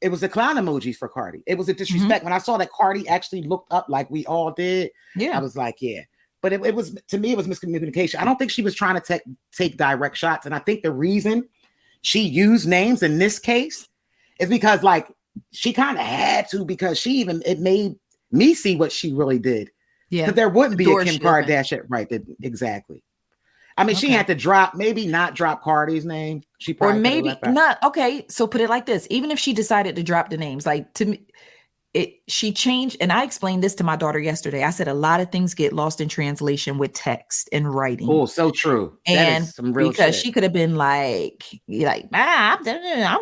it was the clown emojis for Cardi. It was a disrespect. When I saw that Cardi actually looked up like we all did, I was like, yeah. But it was, to me, it was miscommunication. I don't think she was trying to take direct shots. And I think the reason she used names in this case is because, like, she kind of had to, because it made me see what she really did. Yeah. Because there wouldn't be a Kim Kardashian. Right. Exactly. I mean, she had to maybe not drop Cardi's name. She probably, or maybe not. Okay, so put it like this: even if she decided to drop the names, like, to me, she changed. And I explained this to my daughter yesterday. I said a lot of things get lost in translation with text and writing. Oh, so true. And that is some real because shit. She could have been like, I'm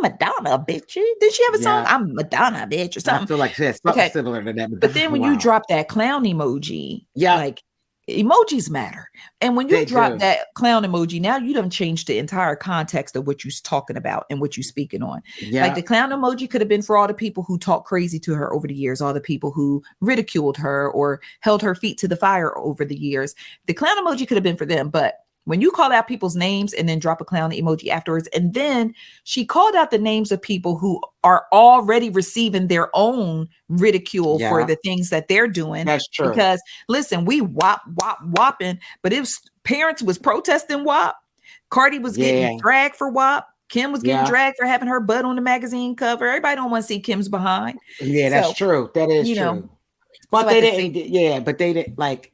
Madonna, bitch. Did she have a song? I'm Madonna, bitch, or something? I feel like this. Something similar to that. But then when you drop that clown emoji, like, emojis matter. And when you drop that clown emoji, now you done changed the entire context of what you're talking about and what you're speaking on. Like, the clown emoji could have been for all the people who talked crazy to her over the years, all the people who ridiculed her or held her feet to the fire over the years. The clown emoji could have been for them. But when you call out people's names and then drop a clown emoji afterwards, and then she called out the names of people who are already receiving their own ridicule for the things that they're doing. That's true. Because listen, we whopping, but parents was protesting WAP. Cardi was getting dragged for WAP. Kim was getting dragged for having her butt on the magazine cover. Everybody don't want to see Kim's behind. Yeah, that's true. That is true. But so they didn't. But they didn't like.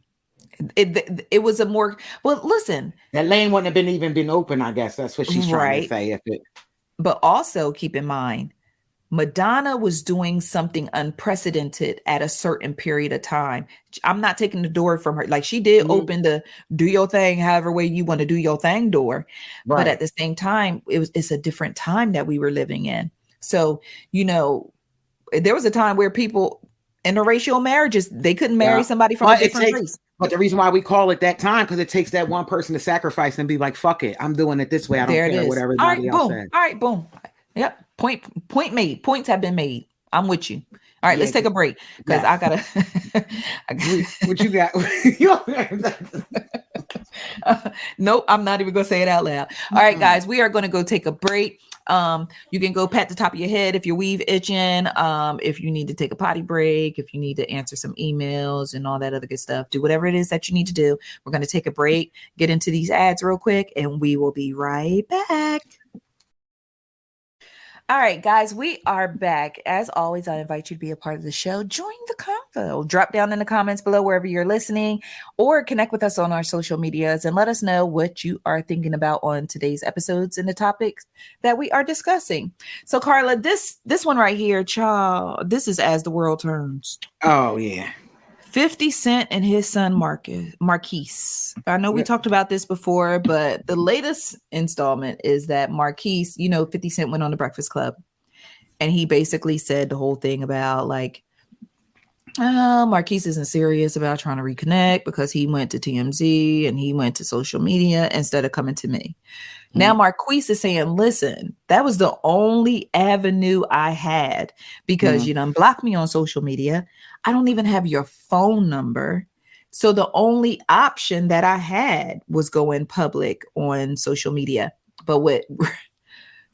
It was a more, well, listen, that lane wouldn't have even been open. I guess that's what she's trying to say. But also keep in mind, Madonna was doing something unprecedented at a certain period of time. I'm not taking the door from her. Like, she did open the do your thing however way you want to do your thing door. Right. But at the same time, it's a different time that we were living in. So, there was a time where people, interracial marriages, they couldn't marry somebody from a different race. But the reason why we call it that time, because it takes that one person to sacrifice and be like, fuck it, I'm doing it this way. I don't care what everybody else says. All right, boom. Yep. Point made. Points have been made. I'm with you. All right, let's take a break, because I gotta. What you got? Nope, I'm not even gonna say it out loud. All right, guys, we are gonna go take a break. You can go pat the top of your head if your weave itching, if you need to take a potty break, if you need to answer some emails and all that other good stuff. Do whatever it is that you need to do. We're going to take a break, get into these ads real quick, and we will be right back. All right, guys, we are back. As always, I invite you to be a part of the show. Join the convo. Drop down in the comments below wherever you're listening, or connect with us on our social medias and let us know what you are thinking about on today's episodes and the topics that we are discussing. So, Karla, this one right here, child, this is As the World Turns. Oh, yeah. 50 Cent and his son Marquise. I know we talked about this before, but the latest installment is that Marquise, 50 Cent went on the Breakfast Club, and he basically said the whole thing about like, Marquise isn't serious about trying to reconnect because he went to TMZ and he went to social media instead of coming to me. Now Marquise is saying, listen, that was the only avenue I had because you done blocked me on social media. I don't even have your phone number. So the only option that I had was going public on social media. But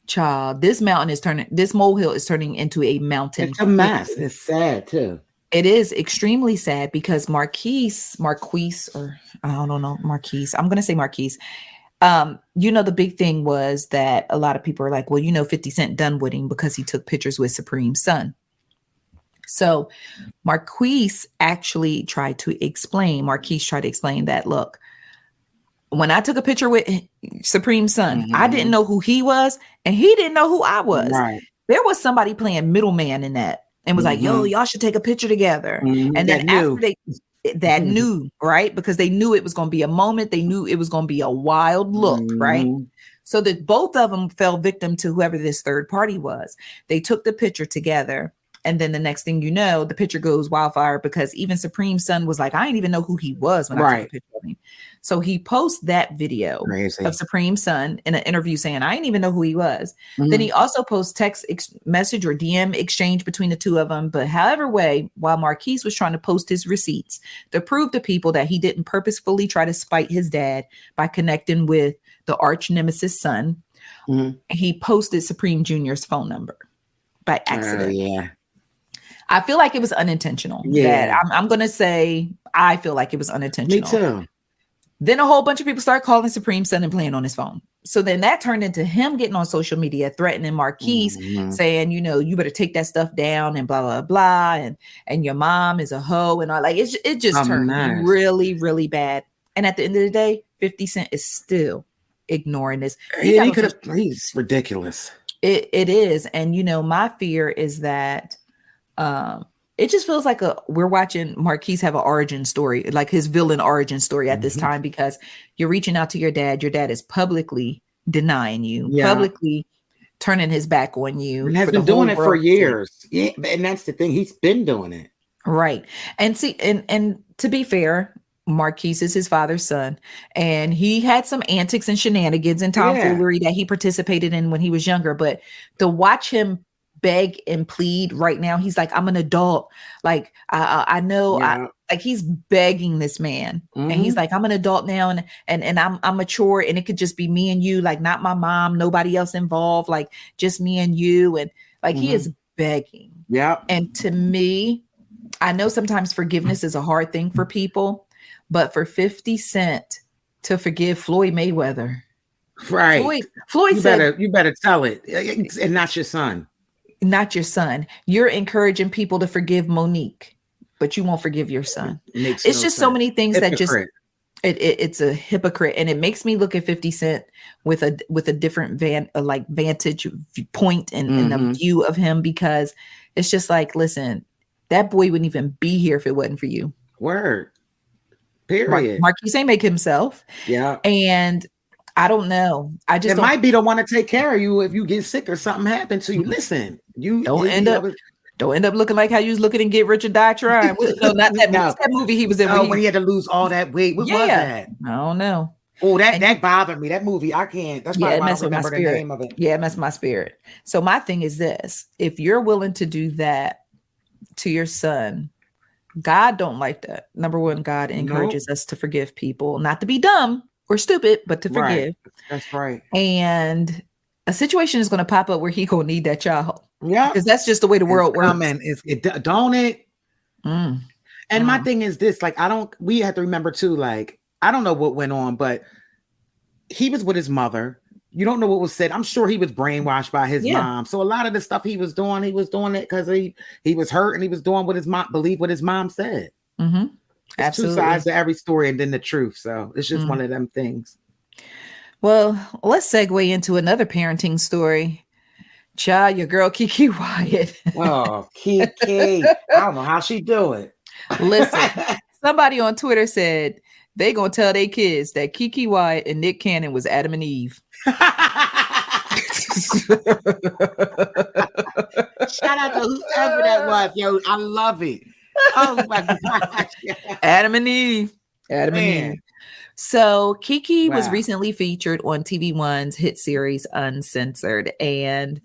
child, this molehill is turning into a mountain. It's a mess. It's sad too. It is extremely sad because Marquise, or I don't know, Marquise. I'm going to say Marquise. The big thing was that a lot of people are like, well, 50 Cent done with him because he took pictures with Supreme's son. So Marquise tried to explain that, look, when I took a picture with Supreme's son, I didn't know who he was and he didn't know who I was. Right. There was somebody playing middleman in that and was like, yo, y'all should take a picture together. And then that knew, right? Because they knew it was going to be a moment. They knew it was going to be a wild look, right? So that both of them fell victim to whoever this third party was. They took the picture together. And then the next thing you know, the picture goes wildfire because even Supreme's son was like, I didn't even know who he was when I took a picture of him. So he posts that video of Supreme's son in an interview saying, I didn't even know who he was. Then he also posts text message or DM exchange between the two of them. But however way, while Marquise was trying to post his receipts to prove to people that he didn't purposefully try to spite his dad by connecting with the arch nemesis son, he posted Supreme Jr.'s phone number by accident. I feel like it was unintentional. Yeah. I'm going to say, I feel like it was unintentional. Me too. Then a whole bunch of people start calling Supreme son and playing on his phone. So then that turned into him getting on social media, threatening Marquise, saying, you better take that stuff down and blah, blah, blah. And your mom is a hoe and all. Like, it just turned really, really bad. And at the end of the day, 50 Cent is still ignoring this. He's ridiculous. It is. And, my fear is that it just feels like we're watching Marquise have an origin story, like his villain origin story at this time, because you're reaching out to your dad. Your dad is publicly denying you, publicly turning his back on you. And has been doing it for years. Yeah, and that's the thing. He's been doing it. Right. And see, and to be fair, Marquise is his father's son, and he had some antics and shenanigans and tomfoolery that he participated in when he was younger. But to watch him beg and plead right now, he's like, I'm an adult. Like, I know, like he's begging this man, and he's like, I'm an adult now, and I'm mature, and it could just be me and you, like not my mom, nobody else involved, like just me and you, and like he is begging. Yeah. And to me, I know sometimes forgiveness is a hard thing for people, but for 50 Cent to forgive Floyd Mayweather, right? Floyd said, "You better tell it, and not your son." Not your son. You're encouraging people to forgive Monique, but you won't forgive your son. It's just sense. So many things hypocrite. That just it's a hypocrite, and it makes me look at 50 Cent with a different vantage point and a view of him, because it's just like, listen, that boy wouldn't even be here if it wasn't for you. Word. Period. Marquise ain't make himself. Yeah. And I don't know. It might be the one to take care of you if you get sick or something happens to you. Listen, you don't end up looking like how you was looking in Get Rich or Die Trying. No, not that movie. That movie he was in. When he had to lose all that weight. What was that? I don't know. Oh, that bothered me. That movie, I can't. That's why I don't remember the name of it. Yeah, it messed my spirit. So my thing is this: if you're willing to do that to your son, God don't like that. Number one, God encourages us to forgive people, not to be dumb or stupid, but to forgive. Right. That's right. And a situation is going to pop up where he gonna need that child. Yeah, because that's just the way the world works. Don't it? And my thing is this: like, we have to remember too. Like, I don't know what went on, but he was with his mother. You don't know what was said. I'm sure he was brainwashed by his mom. So a lot of the stuff he was doing it because he was hurt, and he was doing what his mom believed what his mom said. It's two sides to every story, and then the truth. So it's just one of them things. Well, let's segue into another parenting story. Child, your girl Keke Wyatt. Oh, Keke. I don't know how she do it. Listen, somebody on Twitter said they gonna tell their kids that Keke Wyatt and Nick Cannon was Adam and Eve. Shout out to whoever that was, yo. I love it. Oh my gosh. Adam and Eve. And Eve. So Keke was recently featured on TV One's hit series Uncensored. And,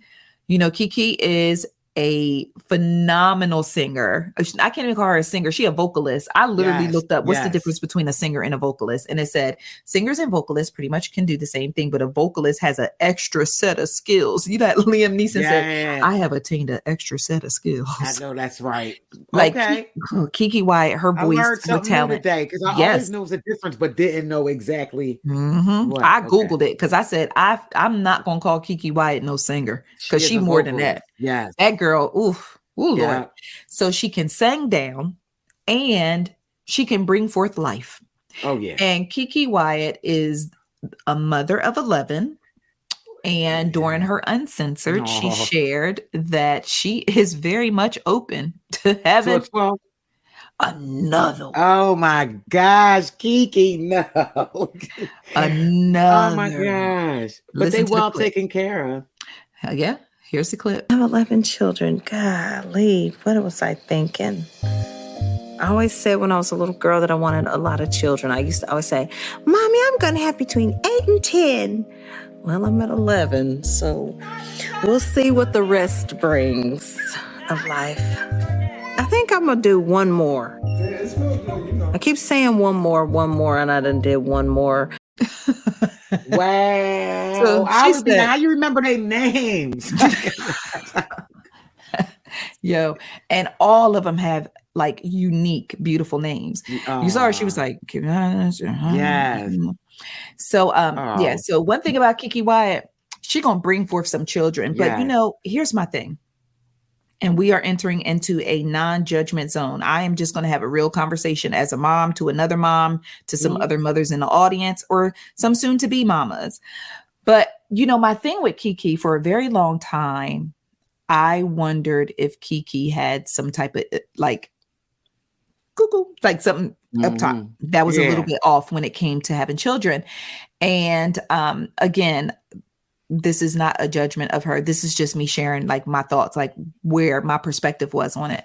Keke is a phenomenal singer. I can't even call her a singer. She a vocalist. I literally looked up what's the difference between a singer and a vocalist. And it said singers and vocalists pretty much can do the same thing, but a vocalist has an extra set of skills. You know, that Liam Neeson said, I have attained an extra set of skills. I know that's right. Like Kiki Wyatt, her voice, her talent. Today because I always knew the difference, but didn't know exactly. I Googled it because I said, I'm not going to call Kiki Wyatt no singer because she more than that. Yes. That girl, Lord. So she can sing down and she can bring forth life. Oh, yeah. And Kiki Wyatt is a mother of 11. And during her Uncensored, she shared that she is very much open to having another one. Oh my gosh, Kiki, no. Another. Oh my gosh. But they well taken care of. Yeah. Here's the clip. I have 11 children. Golly, what was I thinking? I always said when I was a little girl that I wanted a lot of children. I used to always say, Mommy, I'm going to have between 8 and 10. Well, I'm at 11, so we'll see what the rest brings of life. I think I'm going to do one more. I keep saying one more, and I done did one more. Wow. So how you remember their names? Yo, and all of them have like unique, beautiful names. You saw her, she was like, yes. So so one thing about Kiki Wyatt, she gonna bring forth some children, but you know, here's my thing. And we are entering into a non-judgment zone. I am just going to have a real conversation as a mom to another mom, to some other mothers in the audience, or some soon-to-be mamas. But, you know, my thing with Kiki for a very long time, I wondered if Kiki had some type of like, cuckoo, like something up top that was a little bit off when it came to having children. And again, this is not a judgment of her. This is just me sharing like my thoughts, like where my perspective was on it.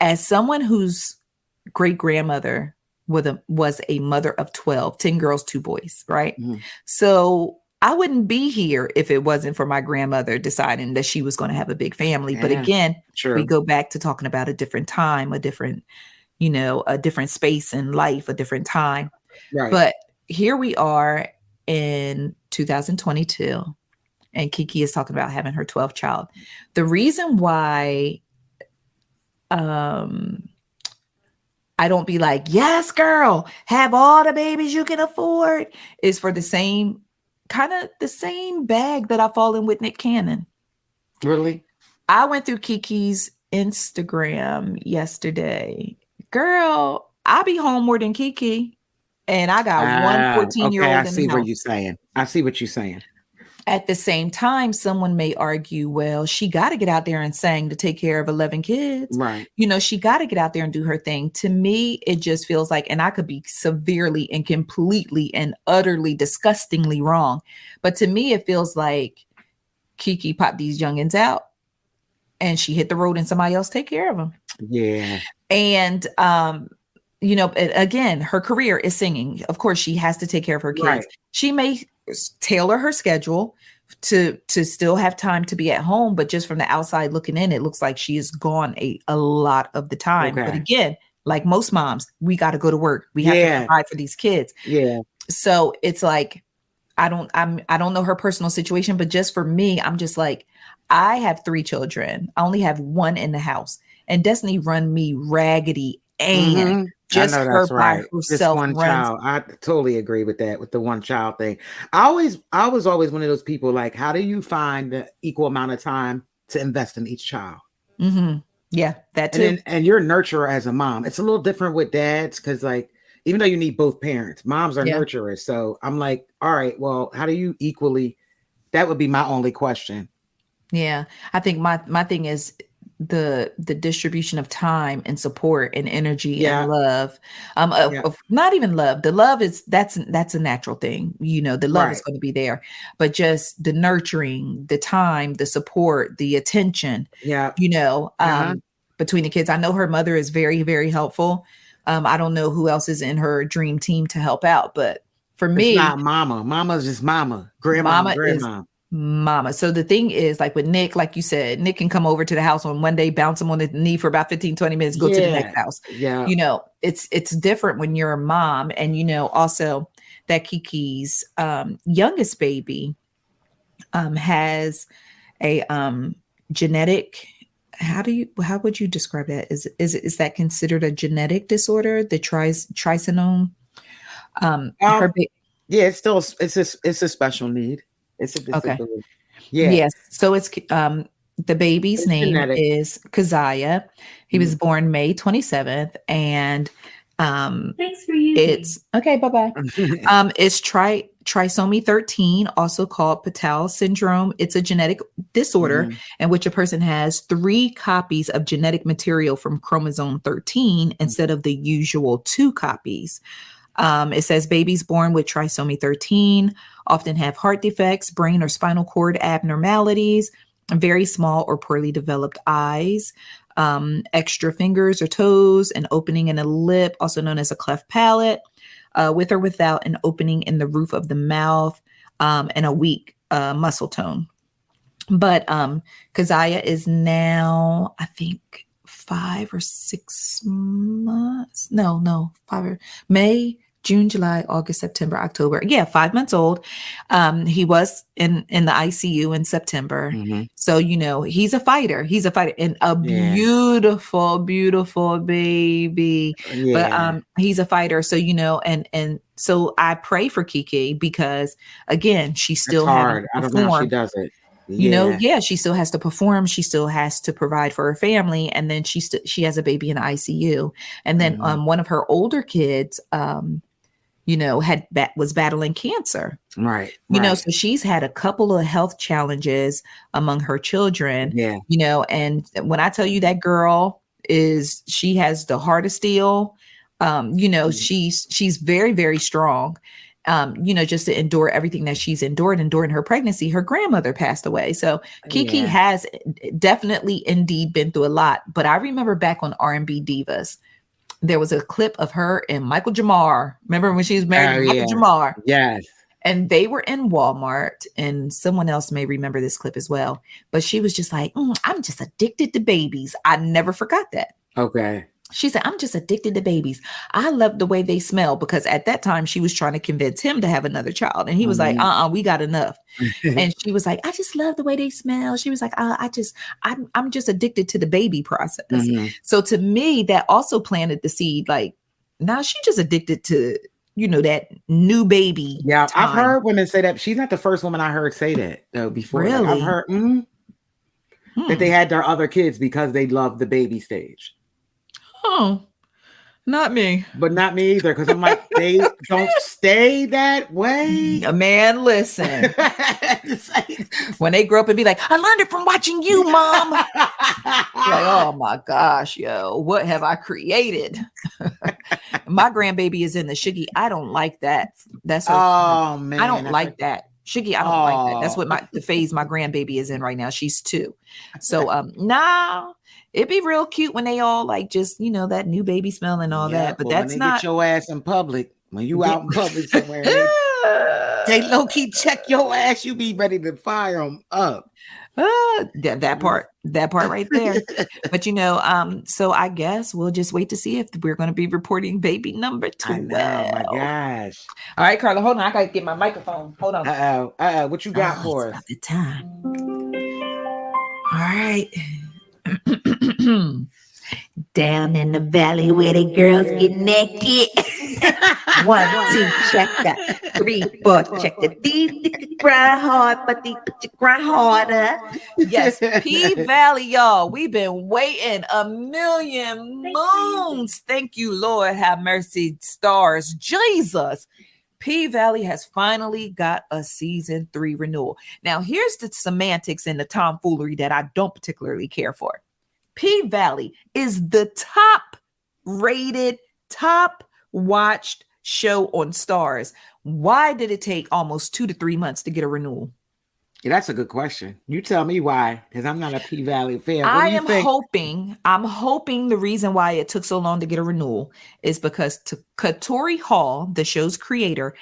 As someone whose great grandmother was a mother of 12, 10 girls, 2 boys, right? So I wouldn't be here if it wasn't for my grandmother deciding that she was going to have a big family. But again, we go back to talking about a different time, a different, you know, a different space in life, a different time. Right. But here we are in 2022, and Kiki is talking about having her 12th child. The reason why I don't be like, yes, girl, have all the babies you can afford, is for the same bag that I fall in with Nick Cannon. Really? I went through Kiki's Instagram yesterday. Girl, I be home more than Kiki. And I got one 14-year-old in the house. I see what you're saying. I see what you're saying. At the same time, someone may argue, well, she got to get out there and sing to take care of 11 kids. Right. You know, she got to get out there and do her thing. To me, it just feels like, and I could be severely and completely and utterly disgustingly wrong, but to me, it feels like Kiki popped these youngins out and she hit the road and somebody else take care of them. Yeah. And, you know, again, her career is singing. Of course, she has to take care of her kids. Right. She may tailor her schedule to still have time to be at home, but just from the outside looking in, it looks like she is gone a lot of the time. Okay. But again, like most moms, we got to go to work. We have to provide for these kids. Yeah. So it's like, I don't know her personal situation, but just for me, I'm just like, I have 3 children. I only have 1 in the house, and Destiny run me raggedy and just her by herself. Just one child. I totally agree with that, with the one child thing. I was always one of those people like, how do you find the equal amount of time to invest in each child? Yeah, that too. And you're a nurturer as a mom. It's a little different with dads because like, even though you need both parents, moms are nurturers. So I'm like, all right, well, how do you equally? That would be my only question. Yeah, I think my thing is the distribution of time and support and energy and love. Of not even love. The love is that's a natural thing. You know, the love is going to be there, but just the nurturing, the time, the support, the attention. Yeah, you know, between the kids. I know her mother is very, very helpful. I don't know who else is in her dream team to help out, but for me, it's not mama. Mama's just mama. Grandma. Mama. So the thing is, like with Nick, like you said, Nick can come over to the house on one day, bounce him on the knee for about 15, 20 minutes, go to the next house. Yeah. You know, it's different when you're a mom. And, you know, also that Kiki's youngest baby has a genetic, how would you describe that? Is that considered a genetic disorder? The trisomy? Yeah, it's a special need. It's a disability. Okay. Yeah. Yes. So it's the baby's name is Keziah. He was born May 27th, and thanks for using. It's okay. Bye-bye. It's trisomy 13, also called Patel syndrome. It's a genetic disorder in which a person has 3 copies of genetic material from chromosome 13 instead of the usual 2 copies. It says babies born with trisomy 13 often have heart defects, brain or spinal cord abnormalities, very small or poorly developed eyes, extra fingers or toes, an opening in a lip, also known as a cleft palate, with or without an opening in the roof of the mouth, and a weak muscle tone. But Keziah is now, I think, 5 or 6 months. No, 5 May, June, July, August, September, October. Yeah, 5 months old. He was in the ICU in September. So, you know, he's a fighter. He's a fighter and a beautiful, beautiful baby. But he's a fighter. So, you know, and so I pray for Kiki because again, she still hard. I don't know how she does it. You know, she still has to perform. She still has to provide for her family. And then she has a baby in the ICU. And then one of her older kids, you know, was battling cancer. Right. You know, so she's had a couple of health challenges among her children. Yeah. You know, and when I tell you that girl she has the heart of steel, you know, she's very, very strong. You know, just to endure everything that she's endured during her pregnancy. Her grandmother passed away. So Kiki has definitely indeed been through a lot. But I remember back on R&B Divas, there was a clip of her and Michael Jamar. Remember when she was married to Michael Jamar? Yes. And they were in Walmart, and someone else may remember this clip as well. But she was just like, I'm just addicted to babies. I never forgot that. Okay. She said, I'm just addicted to babies. I love the way they smell, because at that time she was trying to convince him to have another child. And he was like, we got enough. And she was like, I just love the way they smell. She was like, I'm just addicted to the baby process. So to me, that also planted the seed. Like, now she just addicted to, you know, that new baby. Yeah. time. I've heard women say that. She's not the first woman I heard say that though before. Really? Like, I've heard that they had their other kids because they loved the baby stage. Oh, not me. But not me either, because I'm like, they don't stay that way. Man, listen. When they grow up and be like, I learned it from watching you, Mom. Like, oh my gosh, yo, what have I created? My grandbaby is in the Shiggy. I don't like that. That's man. I don't like that. Shiggy, I don't like that. That's what the phase my grandbaby is in right now. She's 2. So nah. It'd be real cute when they all like just, you know, that new baby smell and all that. But that's when they not get your ass in public. When you out in public somewhere, they low key check your ass. You be ready to fire them up. That part right there. But you know, so I guess we'll just wait to see if we're going to be reporting baby number 2. I know, my gosh. All right, Karla, hold on. I gotta get my microphone. Hold on. What you got for us? It's about the time. All right. Down in the valley where the girls get naked. 1, 2, check that. 3, 4, check the D. Grind hard, but the grind harder. Yes, P Valley, y'all. We've been waiting a million moons. Thank you, Lord. Have mercy, stars. Jesus. P Valley has finally got a season 3 renewal. Now, here's the semantics and the tomfoolery that I don't particularly care for. P Valley is the top rated, top watched show on Stars. Why did it take almost 2 to 3 months to get a renewal? Yeah, that's a good question. You tell me why, because I'm not a P Valley fan. I'm hoping the reason why it took so long to get a renewal is because Katori Hall, the show's creator,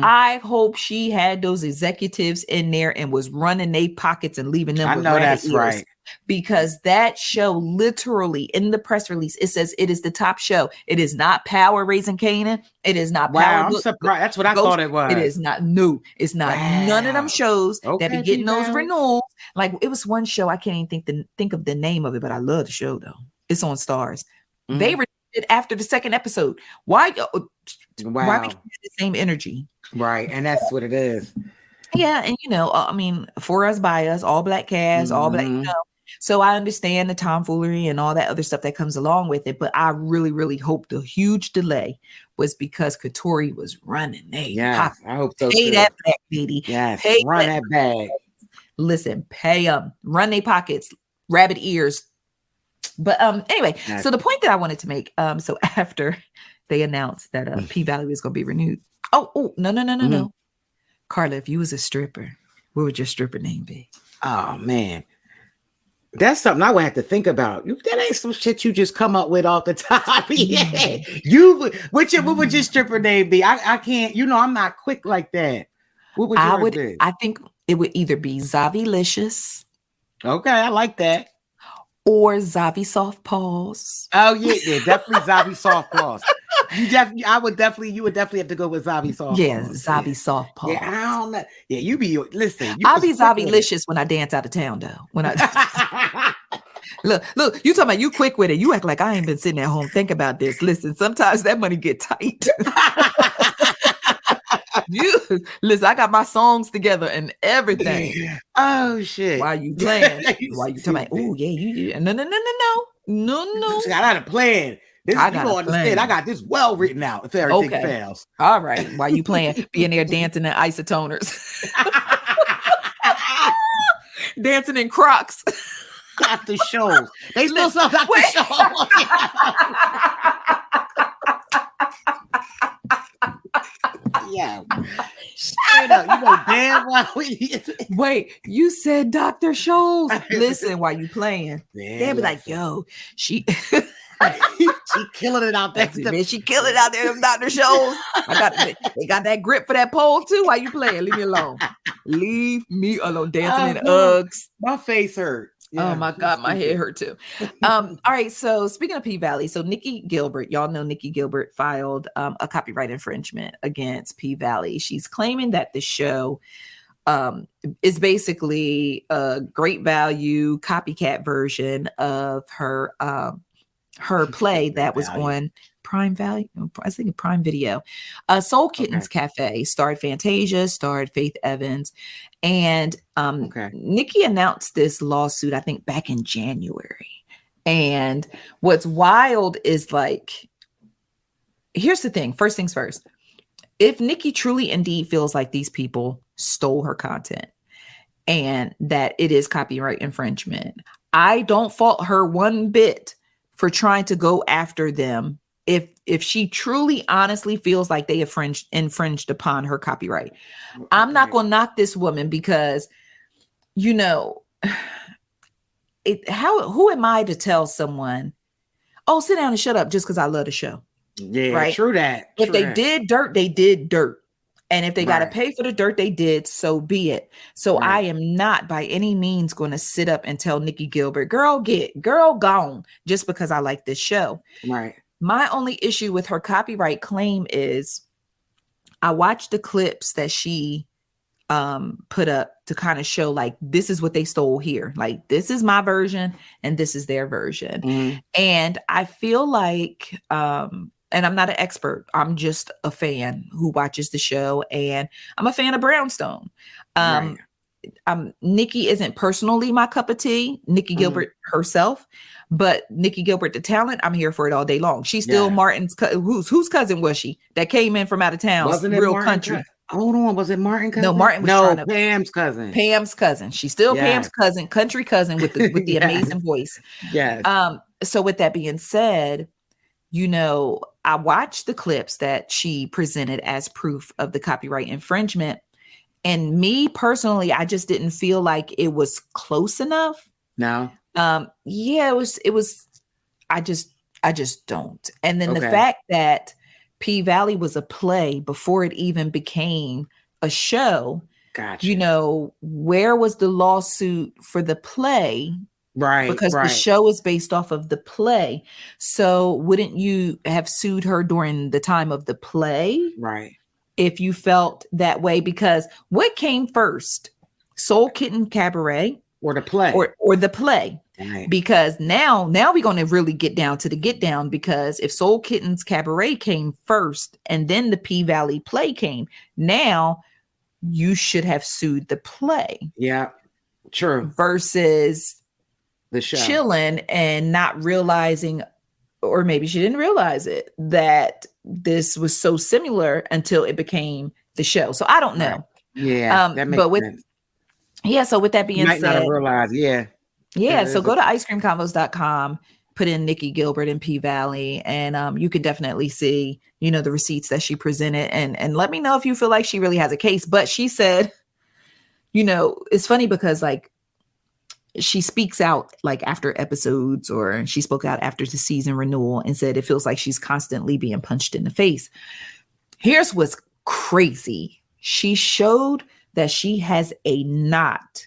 I hope she had those executives in there and was running their pockets and leaving them with rabbit ears. Right. Because that show literally in the press release, it says it is the top show. It is not Power Raising Canaan. It is not Power. I'm surprised. That's what I thought it was. It is not new. It's not none of them shows that be getting those renewals. Like it was one show, I can't even think of the name of it, but I love the show though. It's on Stars. They renewed it after the second episode. Why we can't have the same energy? Right. And that's what it is. Yeah. And I mean, for us, by us, all black cast, all black, So I understand the tomfoolery and all that other stuff that comes along with it, but I really, really hope the huge delay was because Katori was running. Yeah, I hope so. Pay that back, lady. Yes, run that bag. Listen, pay them, run their pockets, rabbit ears. But anyway, so the point that I wanted to make, so after they announced that P-Valley was going to be renewed. Oh, no. Karla, if you was a stripper, what would your stripper name be? Oh man. That's something I would have to think about. That ain't some shit you just come up with off the top. Yeah. What would your stripper name be? I can't, I'm not quick like that. What would yours be? I think it would either be Zavilicious. Okay, I like that. Or Zavi Soft Paws. Oh yeah, definitely Zavi Soft Paws. You would definitely have to go with Zavi Soft Paws. Yeah, Zavi Soft Paws. Yeah, I don't know. Yeah, listen. I'll be Zavilicious when I dance out of town though. When I look, you talking about you quick with it. You act like I ain't been sitting at home thinking about this. Listen, sometimes that money get tight. Listen, I got my songs together and everything. Oh shit! Why you playing? Why you talking about? Oh yeah, you no. I got a plan. You don't understand. I got this well written out. If everything fails, all right. Why you playing? Being there dancing in isotoners, dancing in Crocs. After shows, they still sell after shows. Yeah. Straight up. You know damn well Wait, you said Dr. Shows. Listen, while you playing. They'll be like, yo, she killing it out there. Man, she killing it out there, them Dr. Shows. They got that grip for that pole too. Why you playing? Leave me alone. Leave me alone. Dancing in Uggs. My face hurt. Yeah, oh my God, my head hurt too. All right, so speaking of P-Valley, so Nikki Gilbert, y'all know Nikki Gilbert filed a copyright infringement against P-Valley. She's claiming that the show is basically a great value copycat version of her play that was on Prime Value, I think Prime Video. Soul Kittens Cafe starred Fantasia, starred Faith Evans, and Nikki announced this lawsuit, I think, back in January. And what's wild is here's the thing. First things first. If Nikki truly indeed feels like these people stole her content and that it is copyright infringement, I don't fault her one bit for trying to go after them if she truly honestly feels like they infringed upon her copyright. I'm not going to knock this woman because, who am I to tell someone, oh, sit down and shut up just because I love the show? Yeah, right? True that. If they did dirt, they did dirt. And if they got to pay for the dirt they did, so be it. So I am not by any means going to sit up and tell Nikki Gilbert, girl gone, just because I like this show. Right. My only issue with her copyright claim is I watched the clips that she put up to kind of show this is what they stole here. This is my version and this is their version. Mm-hmm. And I feel like, and I'm not an expert, I'm just a fan who watches the show, and I'm a fan of Brownstone. Nikki isn't personally my cup of tea, Nikki Gilbert herself, but Nikki Gilbert, the talent, I'm here for it all day long. She's still Martin's whose cousin was she that came in from out of town? Wasn't it real Martin country? Hold on, was it Martin cousin? No, Martin was Pam's cousin. Pam's cousin. She's still Pam's cousin, country cousin with the amazing voice. Yes. So with that being said, I watched the clips that she presented as proof of the copyright infringement. And me personally, I just didn't feel like it was close enough. No. It was, I just don't. And then the fact that P-Valley was a play before it even became a show. Gotcha. You know, where was the lawsuit for the play? Right. Because the show is based off of the play. So wouldn't you have sued her during the time of the play? Right. If you felt that way? Because what came first? Soul Kitten Cabaret or the play? Or the play. Right. Because now we're going to really get down to the get down, because if Soul Kitten's Cabaret came first and then the P-Valley play came, now you should have sued the play. Yeah, true. Versus the show. Chilling and not realizing, or maybe she didn't realize it, that this was so similar until it became the show. So I don't know. Right. Yeah, that makes sense. Yeah, so with that being said, not realize, yeah. So go to icecreamconvos.com, put in Nikki Gilbert and P-Valley, and you can definitely see, you know, the receipts that she presented, and let me know if you feel like she really has a case. But she said, you know, it's funny because like she speaks out like after episodes, or she spoke out after the season renewal and said it feels like she's constantly being punched in the face. Here's what's crazy. She showed that she has a knot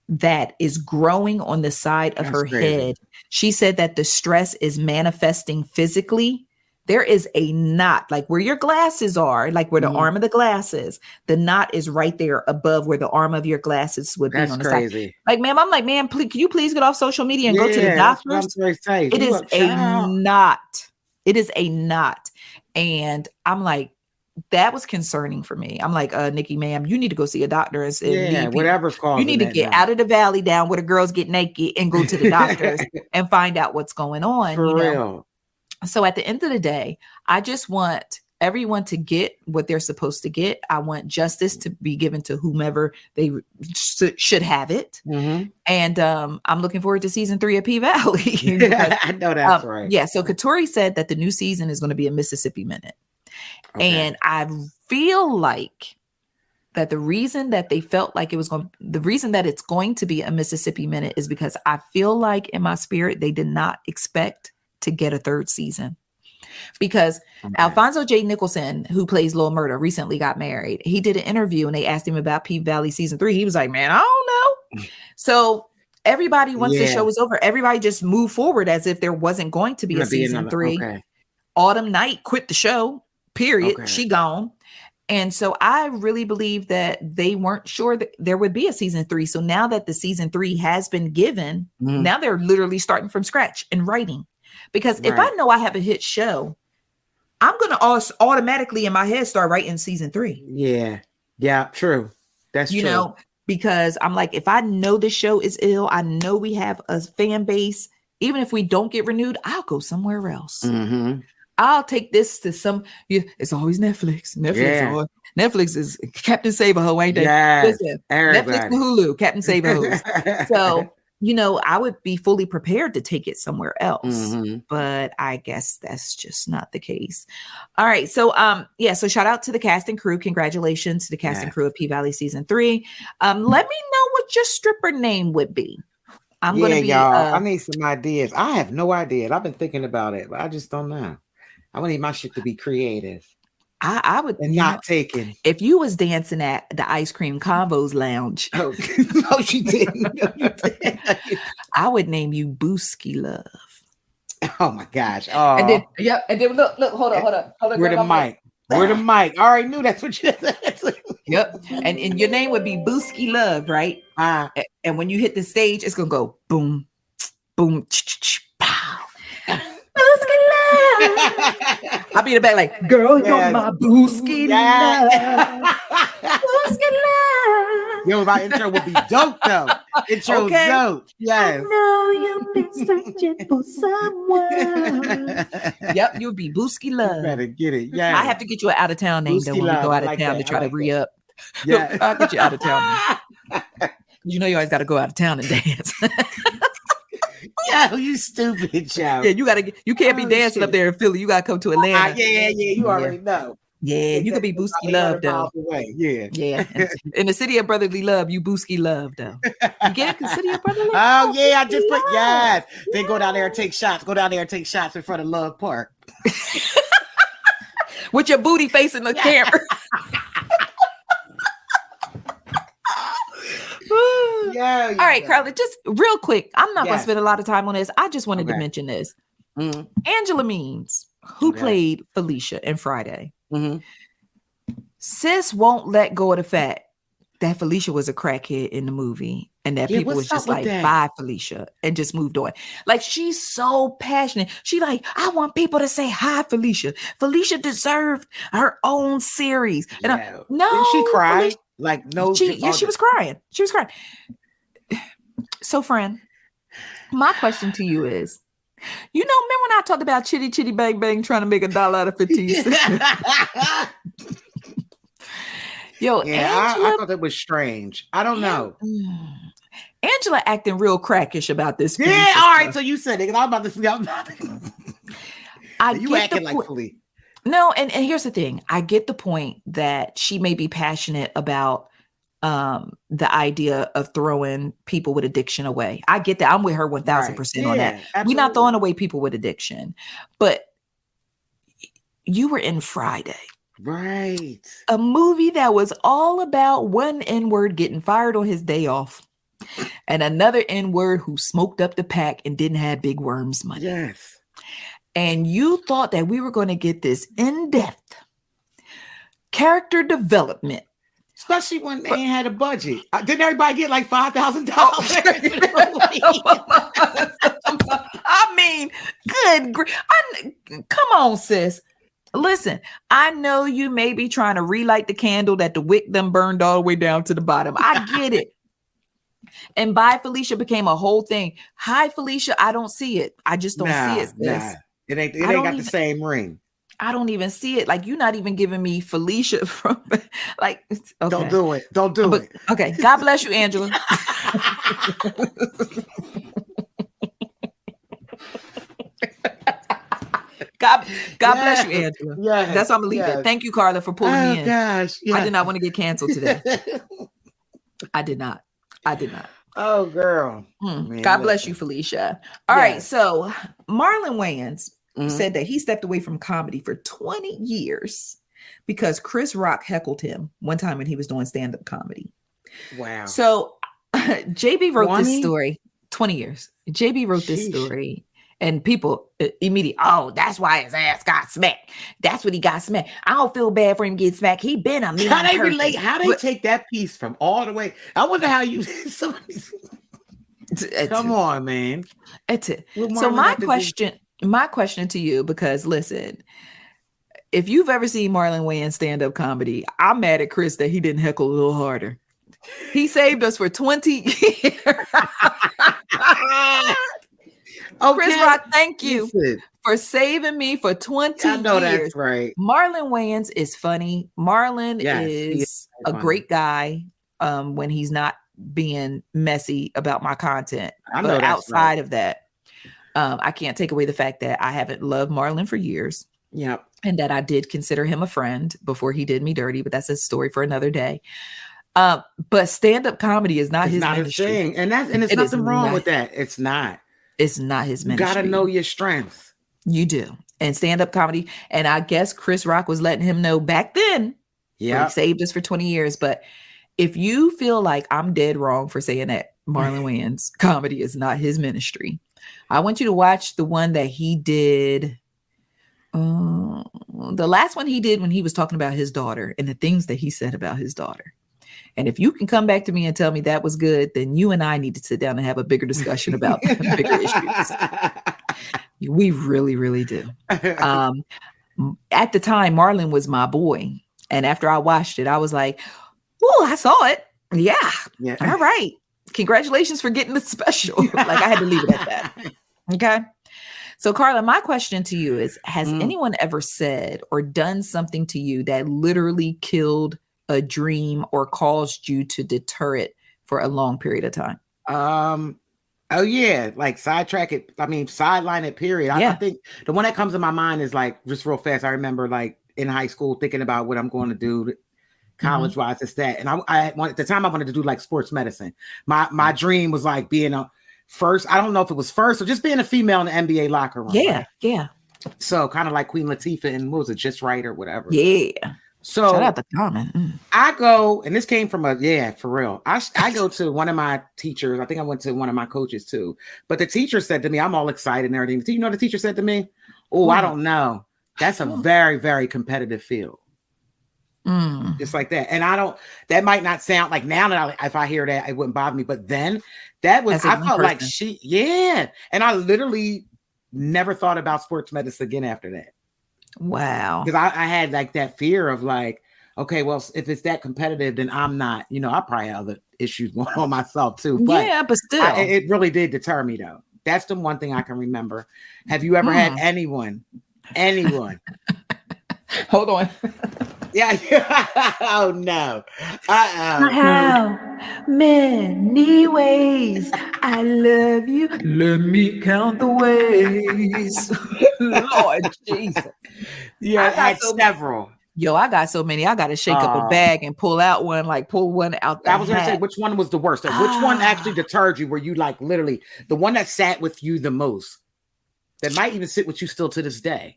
that is growing on the side of her head. She said that the stress is manifesting physically. There is a knot, like where your glasses are, like where the arm of the glasses, the knot is right there above where the arm of your glasses would be on the side. Like, ma'am, I'm like, ma'am, please, can you please get off social media and go to the doctors? It is a knot. It is a knot. And I'm like, that was concerning for me. I'm like, Nikki, ma'am, you need to go see a doctor. And whatever's causing you need to get out of the valley down where the girls get naked and go to the doctors and find out what's going on. For real. So at the end of the day, I just want everyone to get what they're supposed to get. I want justice to be given to whomever they should have it. Mm-hmm. And I'm looking forward to season 3 of P-Valley. I know that's right. Yeah. So Katori said that the new season is going to be a Mississippi Minute. Okay. And I feel like that the reason that they felt like the reason that it's going to be a Mississippi Minute is because I feel like in my spirit, they did not expect to get a 3rd season. Because Alfonso J. Nicholson, who plays Lil Murda, recently got married. He did an interview and they asked him about P-Valley season 3. He was like, man, I don't know. So everybody, once the show was over, everybody just moved forward as if there wasn't going to be a season 3. Okay. Autumn Night quit the show. Period. Okay. She gone. And so I really believe that they weren't sure that there would be a season 3. So now that the season 3 has been given, now they're literally starting from scratch and writing. Because if I know I have a hit show, I'm going to automatically in my head start writing season 3. Yeah. Yeah. True. That's true. You know, because I'm like, if I know the show is ill, I know we have a fan base. Even if we don't get renewed, I'll go somewhere else. Mm-hmm. I'll take this to it's always Netflix. Netflix is Captain Save-A-Ho, ain't they? Yes, listen, Netflix and Hulu, Captain Save-A-Ho. So, you know, I would be fully prepared to take it somewhere else, but I guess that's just not the case. All right. So, so shout out to the cast and crew. Congratulations to the cast and crew of P-Valley season 3. Let me know what your stripper name would be. I'm going to be, y'all. I need some ideas. I have no idea. I've been thinking about it, but I just don't know. I want my shit to be creative. I would not taken. If you was dancing at the Ice Cream Convos Lounge. Oh, no, you didn't. No, you didn't. I would name you Booski Love. Oh my gosh. Oh. And then look, hold on. Where the mic? Where the mic? I already knew that's what you said. Yep. And your name would be Booski Love, right? And when you hit the stage, it's gonna go boom, boom, pow. Booski Love. I'll be in the back like, girl, you're my Booski Love. Booski Love. Yo, my intro would be dope though. Intro dope. Yes. I know you've been searching for someone. Yep, you would be Booski Love. You better get it. Yeah. I have to get you an out of town name though when we go out of town to try to re-up. Yeah. Look, I'll get you out of town. You know you always got to go out of town and dance. Yo, you stupid child. Yeah, you can't be dancing up there in Philly. You gotta come to Atlanta. Yeah. You already know. Yeah, you could be Booski Love though. Yeah. In the city of brotherly love, you Booski Love though. You get it? The city of brotherly love. Oh yeah, I just put yes. Then go down there and take shots. Go down there and take shots in front of Love Park. with your booty facing the camera. Yeah. All right, Karla, just real quick. I'm not going to Yes. spend a lot of time on this. I just wanted to mention this. Angela Means, who played Felicia in Friday, sis won't let go of the fact that Felicia was a crackhead in the movie and that people was just like, bye, Felicia, and just moved on. Like, she's so passionate. She like, I want people to say hi, Felicia. Felicia deserved her own series. And no, didn't she cry? Felicia, like, no. she was crying. She was crying. So, friend, my question to you is, remember when I talked about Chitty Chitty Bang Bang trying to make $1 out of 15 cents? Yo, Angela, I thought that was strange. I don't know. Angela acting real crackish about this. Yeah, all right. So you said it. I'm about to see. You acting like Felicia. No, and here's the thing. I get the point that she may be passionate about the idea of throwing people with addiction away. I get that. I'm with her 1,000% on that. Absolutely. We're not throwing away people with addiction. But you were in Friday. Right. A movie that was all about one N-word getting fired on his day off and another N-word who smoked up the pack and didn't have big worms money. Yes. And you thought that we were going to get this in-depth character development. Especially when they ain't had a budget. Didn't everybody get like $5,000? I mean, come on, sis. Listen, I know you may be trying to relight the candle that the wick them burned all the way down to the bottom. I get it. And Bye Felicia became a whole thing. Hi, Felicia. I don't see it. I just don't see it, sis. Nah. It ain't got the same ring. I don't even see it. Like, you're not even giving me Felicia from like, okay. Don't do it. Don't do it. Okay. God bless you, Angela. God bless you, Angela. Yeah. That's how I'm gonna leave it. Thank you, Karla, for pulling me in. Gosh. Yeah. I did not want to get canceled today. I did not. Oh, girl. Man, God bless you, Felicia. All right. So Marlon Wayans said that he stepped away from comedy for 20 years because Chris Rock heckled him one time when he was doing stand-up comedy. Wow. So JB wrote this story, 20 years. JB wrote this story and people immediately, oh, that's why his ass got smacked. That's what he got smacked. I don't feel bad for him getting smacked. He been a mean person. How they take that piece from all the way. I wonder how you come on, man. So my question to you, because listen, if you've ever seen Marlon Wayans stand-up comedy, I'm mad at Chris that he didn't heckle a little harder. He saved us for 20 years. Chris Rock, thank you for saving me for 20 years. That's right. Marlon Wayans is funny. Marlon is a great guy when he's not being messy about my content. But outside of that, I can't take away the fact that I haven't loved Marlon for years. Yeah. And that I did consider him a friend before he did me dirty, but that's a story for another day. But stand-up comedy is not his thing. And there's nothing wrong with that. It's not his ministry. You gotta know your strengths. You do. And stand-up comedy. And I guess Chris Rock was letting him know back then. Yeah. He saved us for 20 years. But if you feel like I'm dead wrong for saying that Marlon Wayans comedy is not his ministry, I want you to watch the one that he did. The last one he did when he was talking about his daughter and the things that he said about his daughter. And if you can come back to me and tell me that was good, then you and I need to sit down and have a bigger discussion about bigger issues. We really, really do. At the time, Marlon was my boy. And after I watched it, I was like, oh, I saw it. Yeah. All right. Congratulations for getting the special. Like, I had to leave it at that. Okay. So, Karla, my question to you is, has anyone ever said or done something to you that literally killed a dream or caused you to deter it for a long period of time? Oh yeah, like sideline it, period. I think the one that comes to my mind is like, just real fast, I remember like in high school thinking about what I'm going to do college wise, it's that. And I at the time I wanted to do like sports medicine. My dream was like being a first, I don't know if it was first or just being a female in the NBA locker room. Yeah. So kind of like Queen Latifah and what was it, Just Right or whatever. Yeah. So shout out to Common. I go, and this came from for real. I go to one of my teachers. I think I went to one of my coaches too. But the teacher said to me, I'm all excited and everything. You know, the teacher said to me, "Oh, I don't know. That's a very, very competitive field." Just like that. And that might not sound like now that if I hear that, it wouldn't bother me. But then I felt like And I literally never thought about sports medicine again after that. Wow. Because I had like that fear of like, okay, well, if it's that competitive, then I'm not, I probably have other issues going on myself too. But but still. It really did deter me though. That's the one thing I can remember. Have you ever had anyone? Hold on. Yeah. Oh no. How many ways I love you? Let me count the ways. Lord Jesus. Yeah, I had several. Yo, I got so many. I got to shake up a bag and pull one out. I was going to say, which one was the worst? Which one actually deterred you? Were you like literally the one that sat with you the most? That might even sit with you still to this day?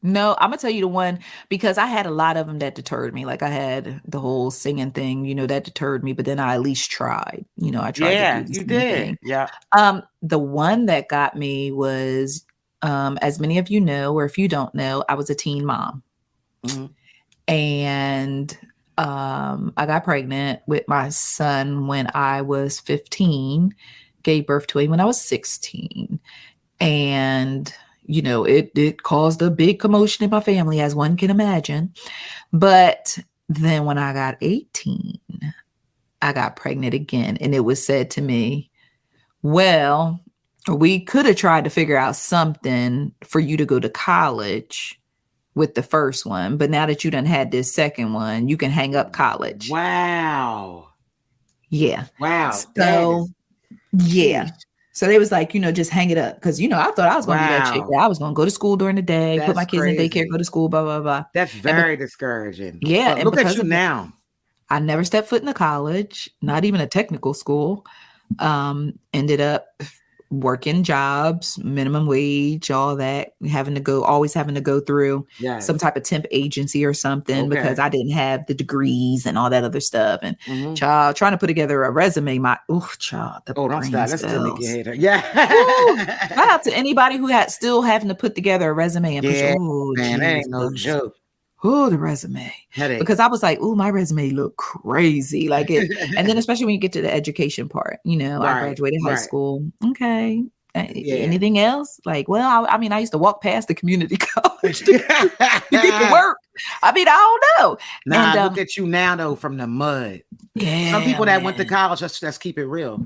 No, I'm gonna tell you the one, because I had a lot of them that deterred me. Like I had the whole singing thing, that deterred me, but then I at least tried. I tried to do the singing thing. Yeah. The one that got me was, as many of you know, or if you don't know, I was a teen mom. And I got pregnant with my son when I was 15, gave birth to him when I was 16. And it caused a big commotion in my family, as one can imagine. But then when I got 18, I got pregnant again. And it was said to me, well, we could have tried to figure out something for you to go to college with the first one. But now that you done had this second one, you can hang up college. Wow. Yeah. Wow. So, yeah. So they was like, just hang it up. Because, I thought I was going to be that chick. I was going to go to school during the day, put my kids in daycare, go to school, blah, blah, blah. That's very discouraging. Yeah. But look at you now. I never stepped foot in a college, not even a technical school. Ended up working jobs, minimum wage, all that, always having to go through some type of temp agency or something because I didn't have the degrees and all that other stuff. And child, trying to put together a resume, don't stop. Let's still make you hate her. Yeah. Shout out to anybody who still having to put together a resume and push. Man, that ain't no joke. The resume. Headache. Because I was like, my resume look crazy. Like it. And then especially when you get to the education part, I graduated high school. Okay. Anything else? Like, well, I used to walk past the community college to get to work. I don't know. Nah, look at you now though, from the mud. Yeah. Some people that went to college, let's keep it real.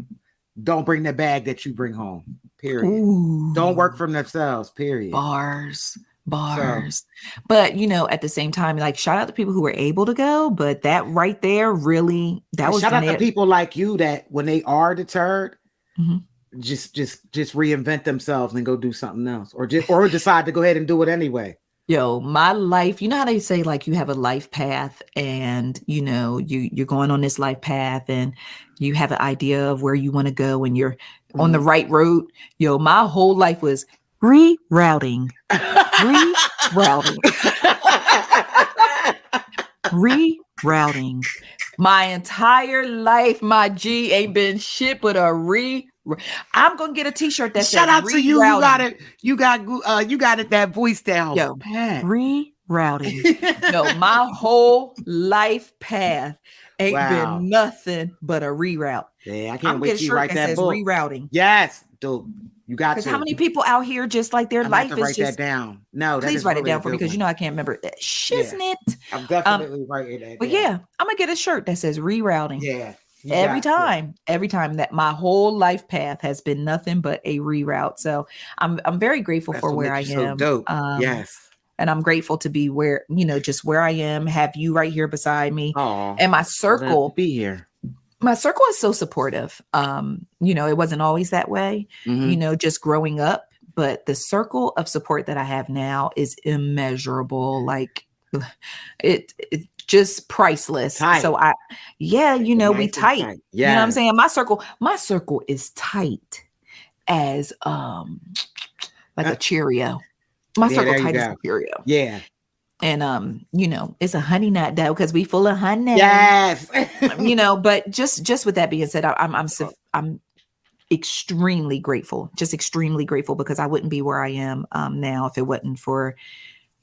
Don't bring the bag that you bring home. Period. Ooh. Don't work from themselves. Period. Bars. But at the same time, like, shout out to people who were able to go, but that right there really was shout out to people like you that when they are deterred, just reinvent themselves and go do something else, or decide to go ahead and do it anyway. Yo, my life, you know how they say like you have a life path and you're going on this life path and you have an idea of where you want to go and you're on the right road. Yo, my whole life was rerouting. Rerouting. My entire life, my G ain't been shit but a I'm gonna get a t-shirt that says shout out to you. You got it. That voice down. Yo, rerouting. No, my whole life path ain't been nothing but a reroute. Yeah, I can't wait to write that book. Rerouting. Yes, dude. You got to. Because how many people out here just like their life is write that down? No, please write it down for me because I can't remember it. Shiznit. I'm definitely writing that. But I'm gonna get a shirt that says rerouting. Yeah. Every time that my whole life path has been nothing but a reroute. So I'm very grateful for where I am. So dope. Yes. And I'm grateful to be where, just where I am, have you right here beside me. Aww, and my circle be here. My circle is so supportive. It wasn't always that way, just growing up, but the circle of support that I have now is immeasurable. Like it just priceless. Tight. So we tight. Yeah. You know what I'm saying? My circle is tight as like a Cheerio. My circle tight is Imperial. Yeah. And it's a honey nut though, because we full of honey. Yes. But just with that being said, I'm extremely grateful, just extremely grateful, because I wouldn't be where I am now if it wasn't for,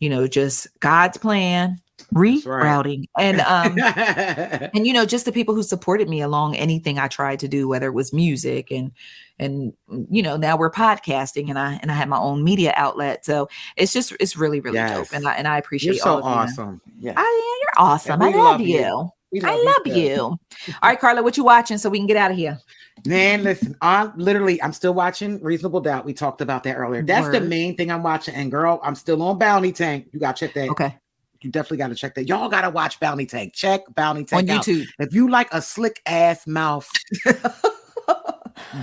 just God's plan, rerouting, and just the people who supported me along anything I tried to do, whether it was music and now we're podcasting, and I have my own media outlet. So it's really, really dope. And I appreciate you're so all of awesome. you. Yeah. You're awesome. I love you. I love you. All right, Karla, what you watching so we can get out of here? Man, listen, I'm still watching Reasonable Doubt. We talked about that earlier. That's the main thing I'm watching. And girl, I'm still on Bounty Tank. You got to check that. Okay. You definitely got to check that. Y'all got to watch Bounty Tank. Check Bounty Tank on out. YouTube. If you like a slick ass mouth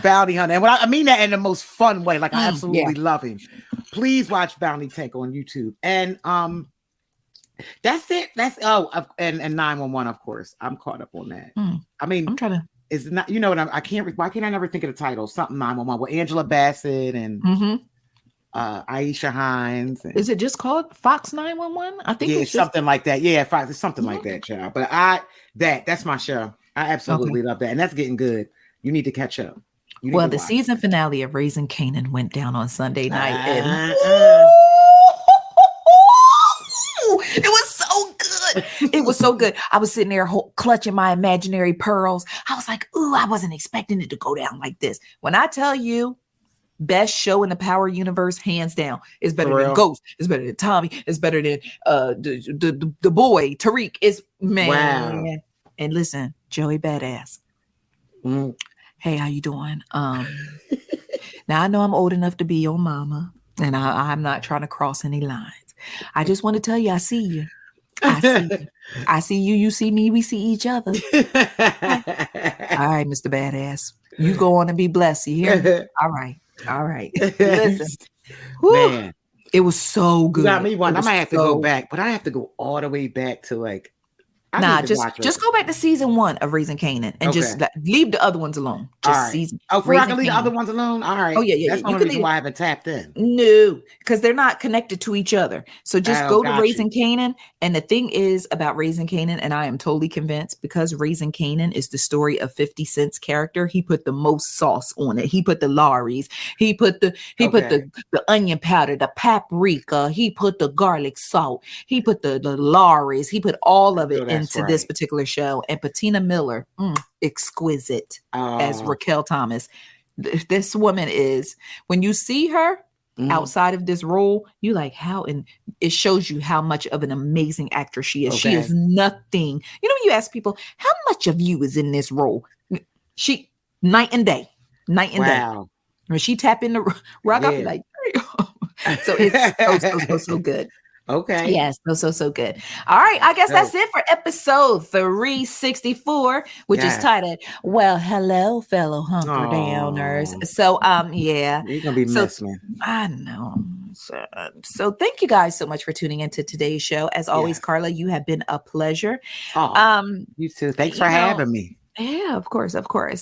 bounty hunter, and I mean that in the most fun way, like I absolutely love him. Please watch Bounty Tank on YouTube. And that's it. And 911, of course. I'm caught up on that. I mean, I'm trying to. It's not, why can't I never think of the title? Something 911 with Angela Bassett and Aisha Hines. Is it just called Fox 911? I think it's something like that. Yeah, Fox, it's something like that, child. But that's my show. I absolutely love that, and that's getting good. You need to catch up. Well, the season finale of Raising Kanan went down on Sunday night, and it was so good. It was so good. I was sitting there clutching my imaginary pearls. I was like, ooh, I wasn't expecting it to go down like this. When I tell you, best show in the Power universe, hands down. It's better than Ghost. It's better than Tommy. It's better than the boy Tariq. It's man. Wow. And listen, Joey Badass. Hey, how you doing? Now I know I'm old enough to be your mama, and I'm not trying to cross any lines. I just want to tell you, I see you. I see you. You see me. We see each other. All right, Mr. Badass. You go on and be blessed. You hear me? All right. Listen. Man. It was so good. You got me one. I might have to go back, but I have to go all the way back to like. Just go back to season 1 of Raising Kanan and just leave the other ones alone. Just season. Oh, I can leave the other ones alone. All right. Oh yeah. That's one reason why I haven't tapped in. No, because they're not connected to each other. So just go to Raising Kanan. And the thing is about Raising Kanan, and I am totally convinced, because Raising Kanan is the story of 50 Cent's character. He put the most sauce on it. He put the Laurie's. He put the onion powder, the paprika. He put the garlic salt. He put the Laurie's. He put all of it into this particular show. And Patina Miller, exquisite as Raquel Thomas. This woman is, when you see her outside of this role, you like how, and it shows you how much of an amazing actress she is. She is nothing. When you ask people, how much of you is in this role? She night and day. Day. When she tap in the rock, I'll be like, so it's so good. Okay. Yes. So good. All right. I guess that's it for episode 364, which is titled, Well, Hello, Fellow Hunker Downers. So, yeah. You're going to be missed, man. I know. So thank you guys so much for tuning into today's show. As always, Karla, you have been a pleasure. You too. Thanks for having me. Yeah, of course.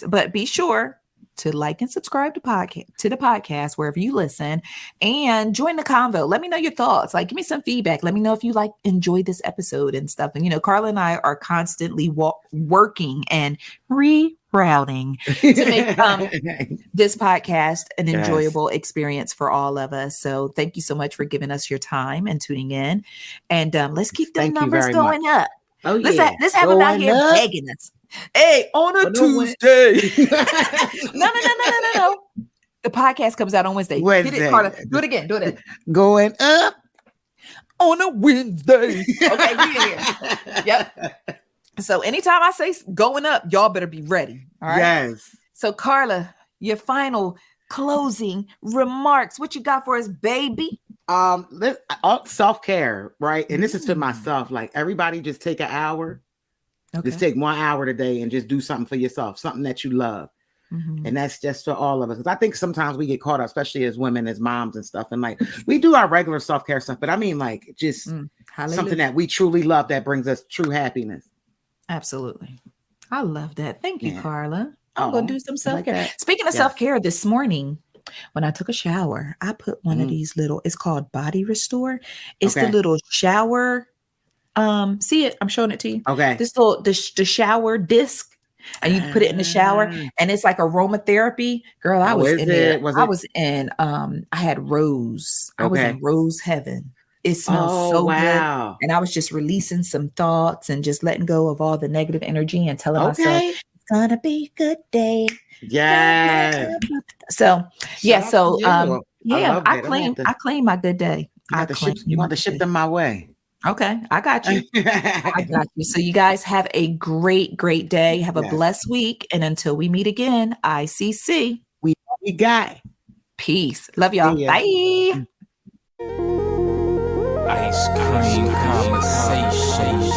But be sure to like and subscribe to the podcast wherever you listen, and join the convo. Let me know your thoughts. Like, give me some feedback. Let me know if you enjoy this episode and stuff. And Karla and I are constantly working and rerouting to make this podcast an enjoyable experience for all of us. So thank you so much for giving us your time and tuning in. And let's keep the numbers going up. Oh, yeah. Let's have them out here begging us. Hey, on a Tuesday. No. The podcast comes out on Wednesday. Hit it, Karla. Do it again. Going up on a Wednesday. Okay, we in here. Yep. So anytime I say going up, y'all better be ready. All right. Yes. So Karla, your final closing remarks. What you got for us, baby? Self-care, right? And this is for myself. Like, everybody just take an hour. Okay. Just take 1 hour today and just do something for yourself, something that you love. And that's just for all of us. Because I think sometimes we get caught up, especially as women, as moms and stuff. And like, we do our regular self-care stuff, but I mean, like, just something that we truly love that brings us true happiness. Absolutely. I love that. Thank you, Karla. I'm going to do some self-care. Speaking of self-care, this morning, when I took a shower, I put one of these little, it's called Body Restore. It's the little shower. See it? I'm showing it to you. Okay. This little, the shower disc. And you put it in the shower and it's like aromatherapy. Girl, I was in there. I had rose. I was in rose heaven. It smells so good. And I was just releasing some thoughts and just letting go of all the negative energy and telling myself, it's gonna be a good day. Yes. So, I claim my good day. You want to ship them my way. Okay, I got you. I got you. So you guys have a great, great day. Have a blessed week. And until we meet again, ICC. We got. Peace. Love y'all. Bye. Ice Cream Conversation.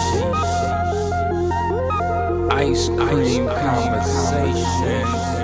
Ice Cream Conversation.